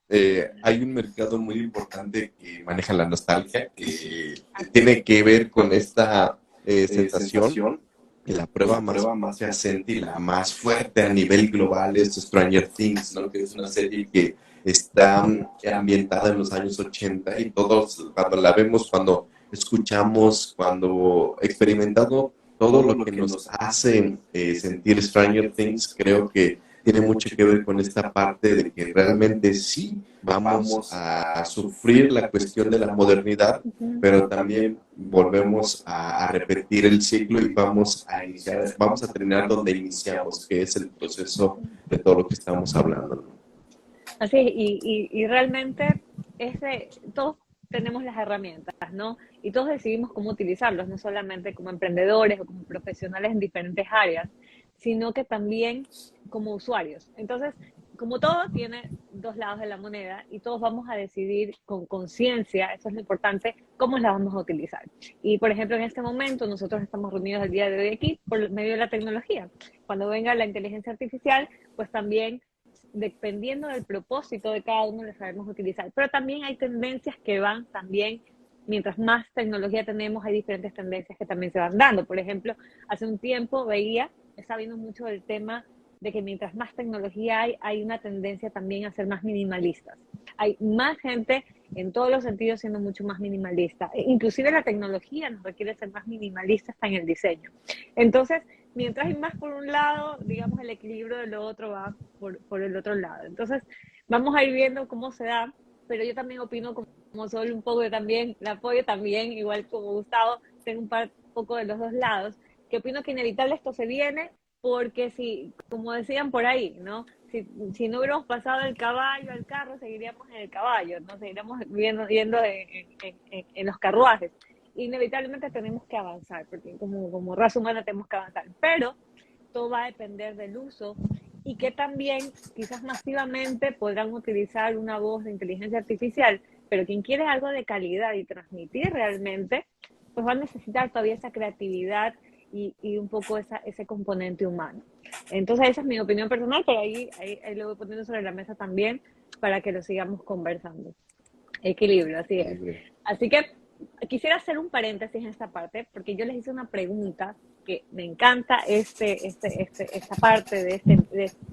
C: hay un mercado muy importante que maneja la nostalgia, que tiene que ver con esta sensación. Y la prueba más fehaciente y la más fuerte a nivel global es Stranger Things, ¿no? Que es una serie que está ambientada en los años 80 y todos cuando la vemos, cuando escuchamos, cuando experimentamos todo lo que nos hace sentir Stranger Things, creo que tiene mucho que ver con esta parte de que realmente sí vamos a sufrir la cuestión de la modernidad, pero también volvemos a repetir el ciclo y vamos a terminar donde iniciamos, que es el proceso de todo lo que estamos hablando.
A: Así, y realmente todos tenemos las herramientas, ¿no? Y todos decidimos cómo utilizarlos, no solamente como emprendedores o como profesionales en diferentes áreas, sino que también como usuarios. Entonces, como todo tiene dos lados de la moneda y todos vamos a decidir con conciencia, eso es lo importante, cómo la vamos a utilizar. Y, por ejemplo, en este momento nosotros estamos reunidos el día de hoy aquí por medio de la tecnología. Cuando venga la inteligencia artificial, pues también, dependiendo del propósito de cada uno, lo sabemos utilizar. Pero también hay tendencias que van también, mientras más tecnología tenemos, hay diferentes tendencias que también se van dando. Por ejemplo, hace un tiempo estaba viendo mucho del tema de que mientras más tecnología hay una tendencia también a ser más minimalistas. Hay más gente en todos los sentidos siendo mucho más minimalista. Inclusive la tecnología nos requiere ser más minimalistas hasta en el diseño. Entonces, mientras hay más por un lado, digamos, el equilibrio de lo otro va por el otro lado. Entonces, vamos a ir viendo cómo se da, pero yo también opino, como soy un poco de también, la apoyo también, igual como Gustavo, tengo un poco de los dos lados, que opino que inevitable esto se viene, porque si, como decían por ahí, ¿no? Si no hubiéramos pasado del caballo al carro, seguiríamos en el caballo, ¿no? Seguiríamos yendo en los carruajes. Inevitablemente tenemos que avanzar, porque como raza humana tenemos que avanzar, pero todo va a depender del uso y que también quizás masivamente podrán utilizar una voz de inteligencia artificial, pero quien quiere algo de calidad y transmitir realmente, pues va a necesitar todavía esa creatividad y un poco ese componente humano. Entonces esa es mi opinión personal, pero ahí lo voy poniendo sobre la mesa también para que lo sigamos conversando. Equilibrio, así es. Así que quisiera hacer un paréntesis en esta parte, porque yo les hice una pregunta que me encanta esta parte de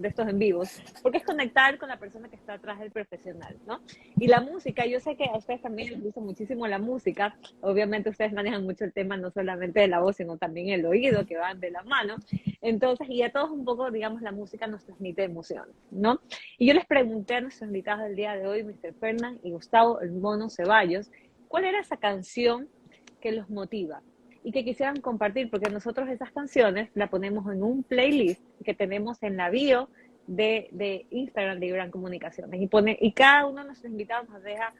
A: estos en vivos, porque es conectar con la persona que está atrás del profesional, ¿no? Y la música, yo sé que a ustedes también les gusta muchísimo la música, obviamente ustedes manejan mucho el tema no solamente de la voz, sino también el oído, que van de la mano, entonces, y a todos un poco, digamos, la música nos transmite emociones, ¿no? Y yo les pregunté a nuestros invitados del día de hoy, Mr. Fernan y Gustavo el Mono Ceballos, ¿cuál era esa canción que los motiva y que quisieran compartir? Porque nosotros esas canciones la ponemos en un playlist que tenemos en la bio de Instagram de Ibran Comunicaciones y cada uno de nuestros invitados nos deja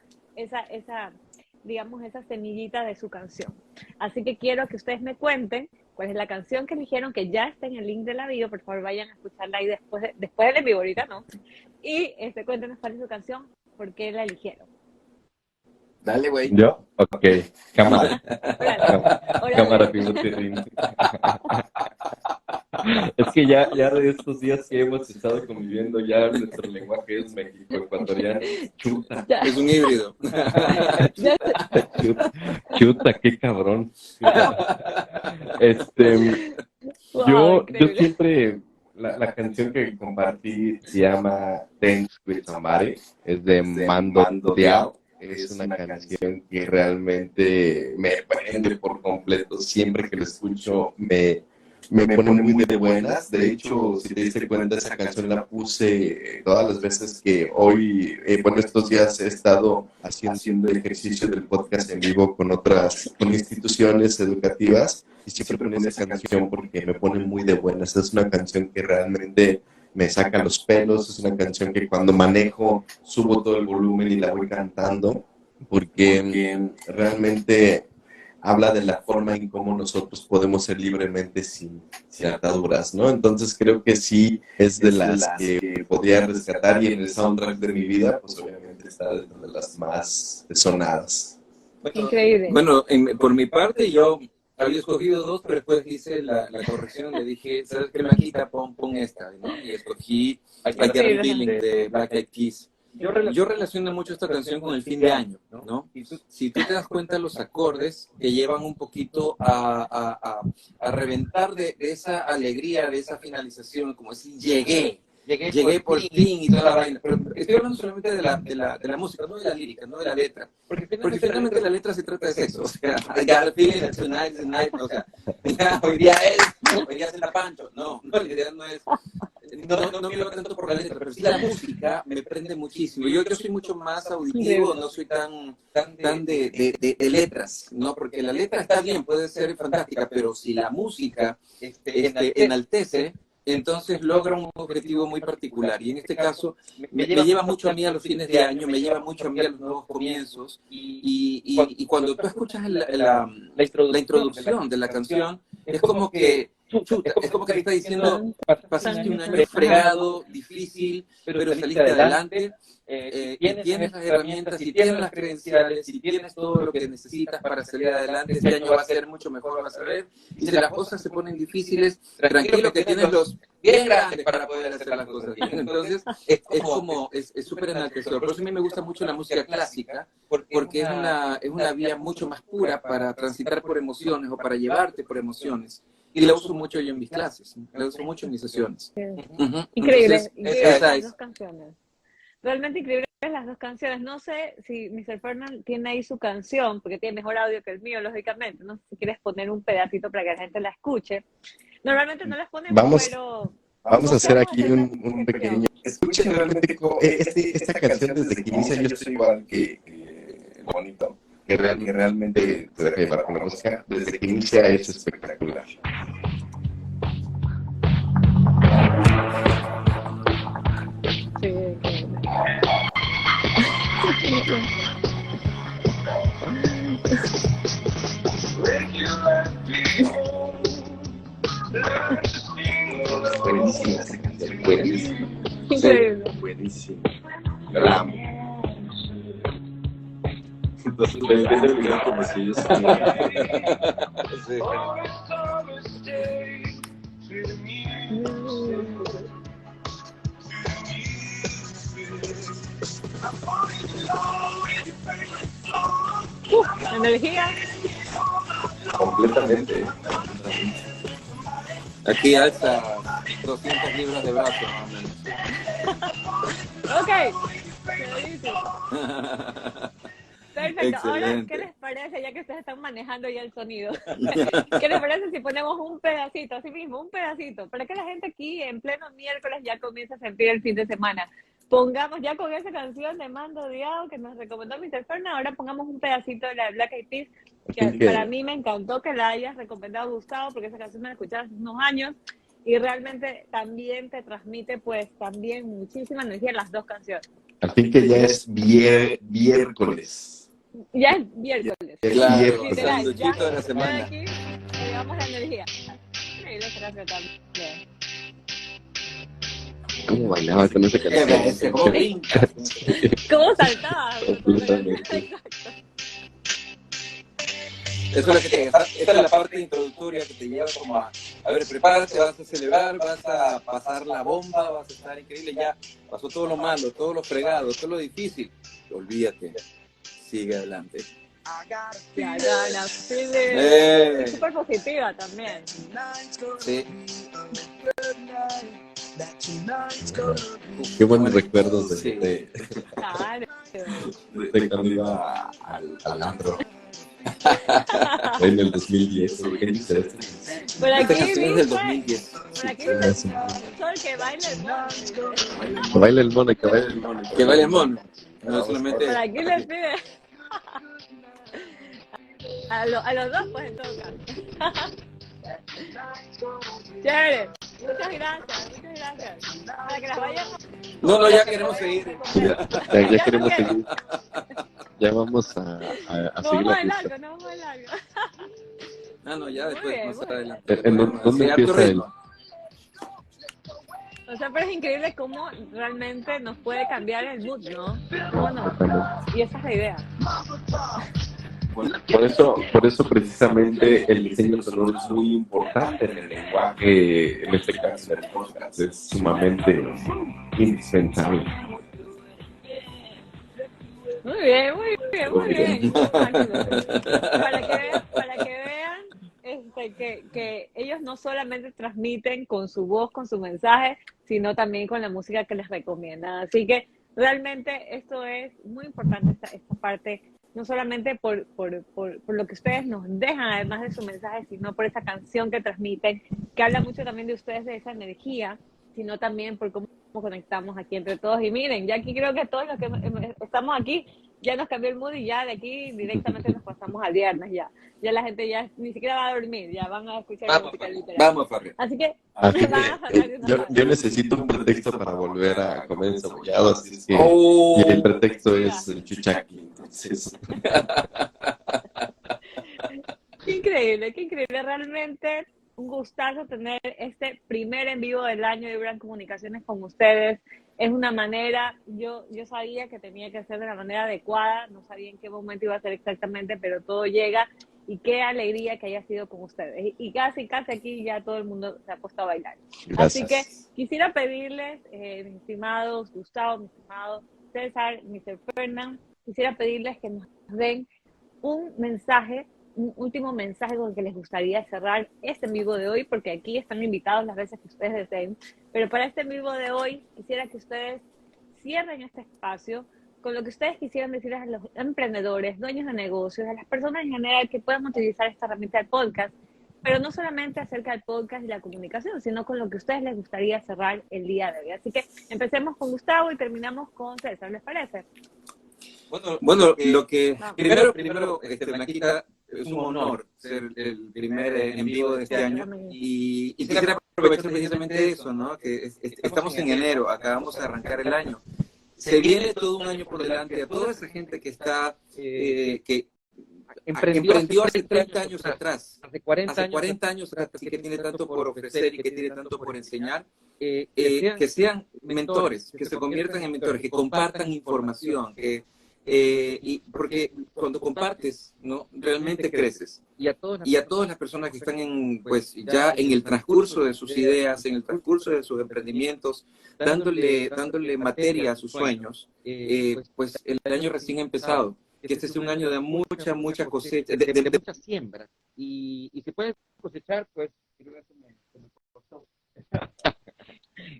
A: digamos, esa semillita de su canción. Así que quiero que ustedes me cuenten cuál es la canción que eligieron, que ya está en el link de la bio. Por favor, vayan a escucharla ahí después del en vivo, ahorita no. Y cuéntenos cuál es su canción, por qué la eligieron.
B: Dale, güey.
C: ¿Yo? Ok. Cámara.
A: Órale.
C: Cámara, pivote. Es que ya de estos días que hemos estado conviviendo, ya nuestro lenguaje es México-ecuatoriano. Chuta.
A: Ya.
B: Es un híbrido.
C: Chuta, qué cabrón.
A: Wow,
C: Yo siempre, la canción que compartí se llama Dance with Somebody, es de Mando Diao. Es una canción que realmente me prende por completo. Siempre que la escucho me pone muy de buenas. De hecho, si te diste cuenta, esa canción la puse todas las veces que hoy, estos días he estado haciendo el ejercicio del podcast en vivo con instituciones educativas, y siempre pongo esa canción porque me pone muy de buenas. Es una canción que realmente me saca los pelos, es una canción que cuando manejo subo todo el volumen y la voy cantando, porque realmente habla de la forma en cómo nosotros podemos ser libremente sin ataduras, ¿no? Entonces creo que sí es de las que podría rescatar, y en el soundtrack de mi vida, pues obviamente está dentro de las más sonadas.
A: Increíble.
B: Bueno, por mi parte yo había escogido dos, pero después hice la corrección, le dije, ¿sabes qué, Maquita? Pon esta, ¿no? Y escogí I Get a Feeling de Black Eyed Peas. Yo relaciono mucho esta canción con el fin de año, ¿no? Si tú te das cuenta, los acordes te llevan un poquito a reventar de esa alegría, de esa finalización, como decir, llegué por fin y toda la vaina. Pero estoy hablando solamente de la música, no de la lírica, no de la letra. Porque finalmente la letra se trata de sexo. O sea, I got a feeling tonight, o sea, hoy día es la Pancho. No, la idea no es. No me lo tanto por la letra, pero sí la música me prende muchísimo. Yo soy mucho más auditivo, no soy tan de letras, ¿no? Porque la letra está bien, puede ser fantástica, pero si la música enaltece, entonces logra un objetivo muy particular. Y en este caso, me lleva mucho a mí a los fines de año, me lleva mucho a mí a los nuevos comienzos. Y cuando tú escuchas la introducción de la canción, es como que, chuta, es como que te está diciendo, pasaste un año fregado, difícil, pero saliste adelante. Y tienes las herramientas, y tienes las credenciales, y tienes todo lo que necesitas para salir adelante. Este año va a ser mucho mejor, vas a ver. Y si las cosas se ponen difíciles, tranquilo que tienes los bien grandes para poder hacer las cosas bien. Entonces, es súper enaltecedor. Por eso a mí me gusta mucho la música clásica, porque es una vía mucho más pura para transitar por emociones o para llevarte por emociones. Y la uso mucho yo en mis clases, la uso mucho en mis sesiones.
A: Increíble,
B: Entonces,
A: increíble las dos canciones. Realmente increíbles las dos canciones. No sé si Mr. Fernand tiene ahí su canción, porque tiene mejor audio que el mío, lógicamente. No sé si quieres poner un pedacito para que la gente la escuche. Normalmente no las ponemos, pero...
C: Vamos a hacer aquí un pequeño... Escuchen realmente esta canción desde que inicia. Yo estoy igual que bonito, que realmente te deja llevar con la música. Desde que inicia es espectacular.
A: Sí,
C: Buenísima esa canción, buenísima.
A: increíble.
C: Buenísima. La amo. Entonces, ves el video como si yo
A: Energía.
C: completamente.
B: aquí alza 200 libras de brazo, más o menos.
A: Ok. Se dice. Perfecto.
B: Excelente.
A: Ahora, ¿qué les parece, ya que ustedes están manejando ya el sonido? ¿Qué les parece si ponemos un pedacito, así mismo, un pedacito, para que la gente aquí en pleno miércoles ya comience a sentir el fin de semana? Pongamos ya con esa canción de Mando Diao que nos recomendó Mr. Fernand, ahora pongamos un pedacito de la Black Eyed Peas, que para mí me encantó que la hayas recomendado, Gustavo, porque esa canción me la escuché hace unos años y realmente también te transmite pues también muchísima energía en las dos canciones.
C: Al fin que ya es miércoles.
A: Ya es miércoles.
B: Claro,
A: Literal,
B: sanduchito de la semana.
A: Ya aquí llevamos la energía. Y la gracias también.
C: ¿Cómo bailaba con esa canción?
A: ¿Cómo saltaba?
C: Completamente.
B: Eso es lo que esta es la parte introductoria que te lleva como a ver, prepárate, vas a celebrar, vas a pasar la bomba, vas a estar increíble, ya pasó todo lo malo, todo lo fregado, todo lo difícil. Olvídate, sigue adelante.
A: Es súper positiva también.
B: Sí.
C: Qué buenos recuerdos
B: Sí.
C: de cuando iba al antro. En el 2010. ¿Qué dices?
A: Por aquí
B: Esta canción es del
A: dice,
B: 2010.
A: por aquí dice Sol que baile el mono.
C: Que baile el mono, que baile el mono.
B: Que baile el mono. No solamente...
A: Por aquí le pide a los dos, pues en todo caso. Chévere. Muchas gracias. Para que las vayamos.
B: No, ya queremos seguir.
C: Ya queremos seguir. Ya vamos a
A: No
C: seguir
A: vamos
C: la
A: de
C: fiesta.
A: largo, no vamos de largo.
B: No, ya después,
A: bien,
B: más
A: muy
B: adelante.
C: ¿En dónde
B: Sí, a tu
C: empieza
B: ritmo.
A: O sea, pero es increíble cómo realmente nos puede cambiar el mood, ¿no? ¿Cómo no? Y esa es la idea.
C: Por eso precisamente el diseño sonoro es muy importante en el lenguaje, en este caso del podcast, es sumamente indispensable.
A: Muy bien. Para que vean que ellos no solamente transmiten con su voz, con su mensaje, sino también con la música que les recomiendan. Así que realmente esto es muy importante, esta parte, no solamente por lo que ustedes nos dejan, además de su mensaje, sino por esa canción que transmiten, que habla mucho también de ustedes, de esa energía, sino también por cómo conectamos aquí entre todos. Y miren, ya aquí creo que todos los que estamos aquí ya nos cambió el mood y ya de aquí directamente nos pasamos al viernes ya. Ya la gente ya ni siquiera va a dormir, ya van a escuchar música literal.
B: Vamos, Farria.
A: Así que
C: Así que,
A: van a faltar de una
C: yo
A: manera.
C: necesito un pretexto para volver a comer encebollado, así es que
B: Oh,
C: y el pretexto es el chuchaqui, entonces.
A: Qué increíble, realmente un gustazo tener este primer en vivo del año de Brand Comunicaciones con ustedes. Es una manera, yo sabía que tenía que ser de la manera adecuada, no sabía en qué momento iba a ser exactamente, pero todo llega y qué alegría que haya sido con ustedes. Y casi aquí ya todo el mundo se ha puesto a bailar.
C: Gracias.
A: Así que quisiera pedirles, mis estimados Gustavo, mi estimado César, Mr. Fernand, quisiera pedirles que nos den un mensaje, un último mensaje con el que les gustaría cerrar este en vivo de hoy, porque aquí están invitados las veces que ustedes deseen, pero para este en vivo de hoy quisiera que ustedes cierren este espacio con lo que ustedes quisieran decir a los emprendedores, dueños de negocios, a las personas en general que puedan utilizar esta herramienta de podcast, pero no solamente acerca del podcast y la comunicación, sino con lo que a ustedes les gustaría cerrar el día de hoy. Así que empecemos con Gustavo y terminamos con César, ¿les parece?
B: Bueno, lo que primero, Blanquita, es un honor ser el primer en vivo de este año y quisiera aprovechar precisamente eso, ¿no? Que estamos en enero, acabamos de arrancar el año. Se viene todo un año por delante a toda esa gente que está, que emprendió hace 30 años atrás, hace 40 años atrás, y que tiene tanto por ofrecer y que tiene tanto por enseñar, que sean mentores, que se conviertan en mentores, que compartan información, y porque cuando compartes, ¿no? Realmente creces. Y a todas las personas que están pues, ya en el transcurso de sus ideas, en el transcurso de sus emprendimientos, dándole materia a sus sueños, pues el año recién ha empezado. Que este sea un año de mucha cosecha, de mucha siembra. Y si puedes cosechar, pues...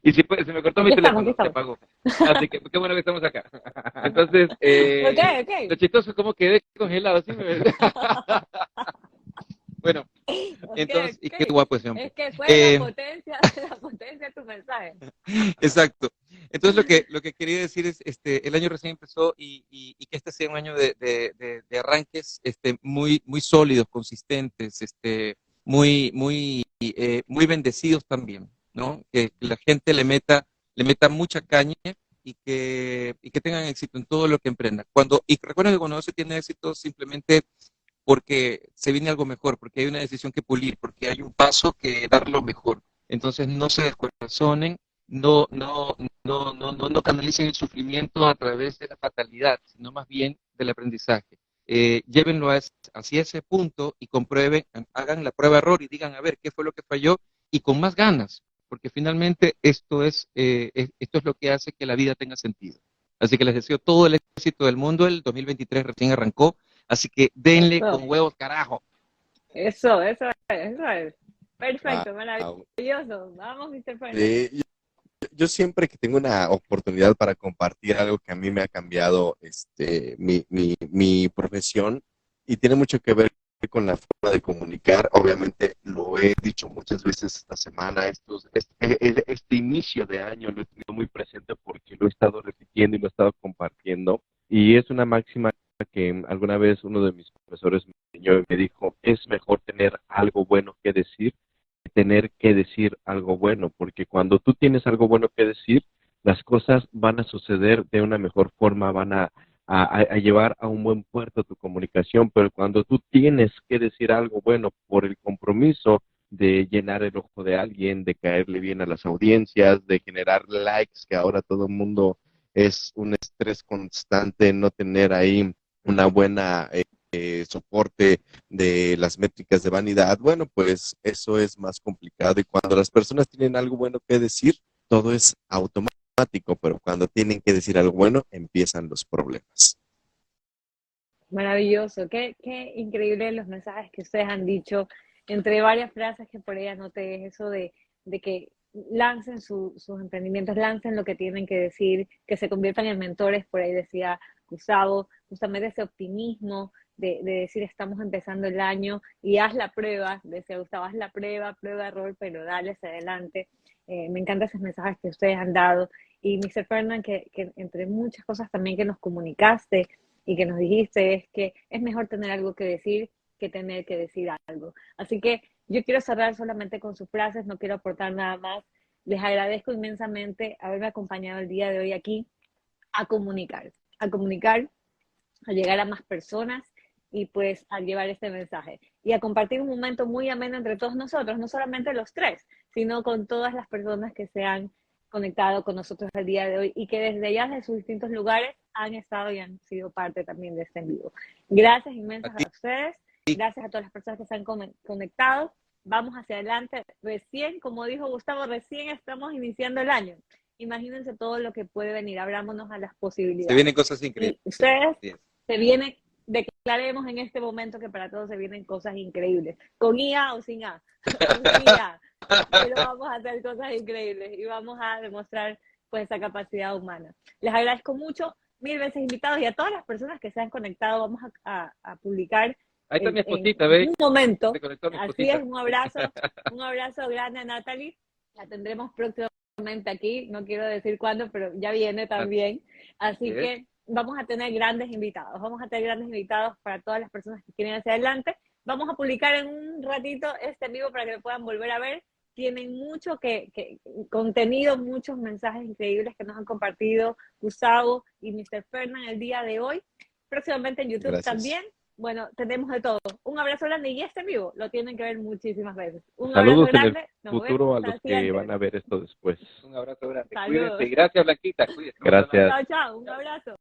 B: Y si se me cortó mi teléfono, se apagó. Así que qué bueno que estamos acá. Entonces,
A: Okay.
B: lo chistoso es como quedé congelado. ¿Sí? Bueno, entonces, y qué guapo ese hombre.
A: Es que fue la potencia de tu mensaje.
B: Exacto. Entonces, lo que quería decir es, el año recién empezó y que este sea un año de arranques muy sólidos, consistentes, muy bendecidos también, ¿no? Que la gente le meta mucha caña y que tengan éxito en todo lo que emprendan. Y recuerden que cuando no se tiene éxito, simplemente porque se viene algo mejor, porque hay una decisión que pulir, porque hay un paso que dar lo mejor. Entonces no se descorazonen, no canalicen el sufrimiento a través de la fatalidad, sino más bien del aprendizaje. Llévenlo hacia ese punto y comprueben, hagan la prueba error y digan, a ver, ¿qué fue lo que falló? Y con más ganas, porque finalmente esto es lo que hace que la vida tenga sentido. Así que les deseo todo el éxito del mundo. El 2023 recién arrancó, así que denle con huevos, carajo.
A: Eso es. Perfecto,
C: Wow.
A: maravilloso. Vamos, Mr. Fernand.
C: Yo siempre que tengo una oportunidad para compartir algo que a mí me ha cambiado mi profesión y tiene mucho que ver con la forma de comunicar, obviamente lo he dicho muchas veces esta semana, este inicio de año lo he tenido muy presente porque lo he estado repitiendo y lo he estado compartiendo y es una máxima que alguna vez uno de mis profesores me enseñó y me dijo, es mejor tener algo bueno que decir tener que decir algo bueno, porque cuando tú tienes algo bueno que decir, las cosas van a suceder de una mejor forma, van a llevar a un buen puerto tu comunicación, pero cuando tú tienes que decir algo bueno por el compromiso de llenar el ojo de alguien, de caerle bien a las audiencias, de generar likes, que ahora todo el mundo es un estrés constante, no tener ahí una buena soporte de las métricas de vanidad, bueno, pues eso es más complicado y cuando las personas tienen algo bueno que decir, todo es automático, pero cuando tienen que decir algo bueno, empiezan los problemas.
A: Maravilloso, qué increíble los mensajes que ustedes han dicho, entre varias frases que por ahí anoté, eso de que lancen sus emprendimientos, lancen lo que tienen que decir, que se conviertan en mentores, por ahí decía Gustavo, justamente ese optimismo de decir estamos empezando el año y haz la prueba, decía Gustavo, haz la prueba, error, pero dale hacia adelante. Me encantan esos mensajes que ustedes han dado y Mr. Fernand, que entre muchas cosas también que nos comunicaste, y que nos dijiste es que es mejor tener algo que decir que tener que decir algo. Así que yo quiero cerrar solamente con sus frases, no quiero aportar nada más. Les agradezco inmensamente haberme acompañado el día de hoy aquí a comunicar, a llegar a más personas y pues a llevar este mensaje y a compartir un momento muy ameno entre todos nosotros, no solamente los tres, sino con todas las personas que se han conectado con nosotros el día de hoy y que desde allá, de sus distintos lugares, han estado y han sido parte también de este en vivo. Gracias inmensas a ustedes, gracias a todas las personas que se han conectado. Vamos hacia adelante. Recién, como dijo Gustavo, recién estamos iniciando el año. Imagínense todo lo que puede venir. Abrámonos a las posibilidades.
B: Se vienen cosas increíbles.
A: Y ustedes se vienen, declaremos en este momento que para todos se vienen cosas increíbles. Con IA o sin A. Sin IA. Pero vamos a hacer cosas increíbles y vamos a demostrar pues esa capacidad humana. Les agradezco mucho, 1000 veces invitados, y a todas las personas que se han conectado. Vamos a publicar
D: ahí está mi esposita, ¿ves?
A: Un momento.
D: Así
A: es, un abrazo grande a Natalie. La tendremos próximamente aquí. No quiero decir cuándo, pero ya viene también. Así que vamos a tener grandes invitados. Vamos a tener grandes invitados para todas las personas que quieren hacia adelante. Vamos a publicar en un ratito este vivo para que lo puedan volver a ver. Tienen mucho contenido, muchos mensajes increíbles que nos han compartido Gustavo y Mr. Fernan el día de hoy. Próximamente en YouTube también. Bueno, tenemos de todo. Un abrazo grande, y este vivo lo tienen que ver muchísimas veces.
D: Saludos en el futuro a los que van a ver esto después.
B: Un abrazo grande.
A: Saludos.
B: Cuídense. Gracias, Blanquita. Cuídense.
D: Gracias.
A: Chao, chao. Un abrazo.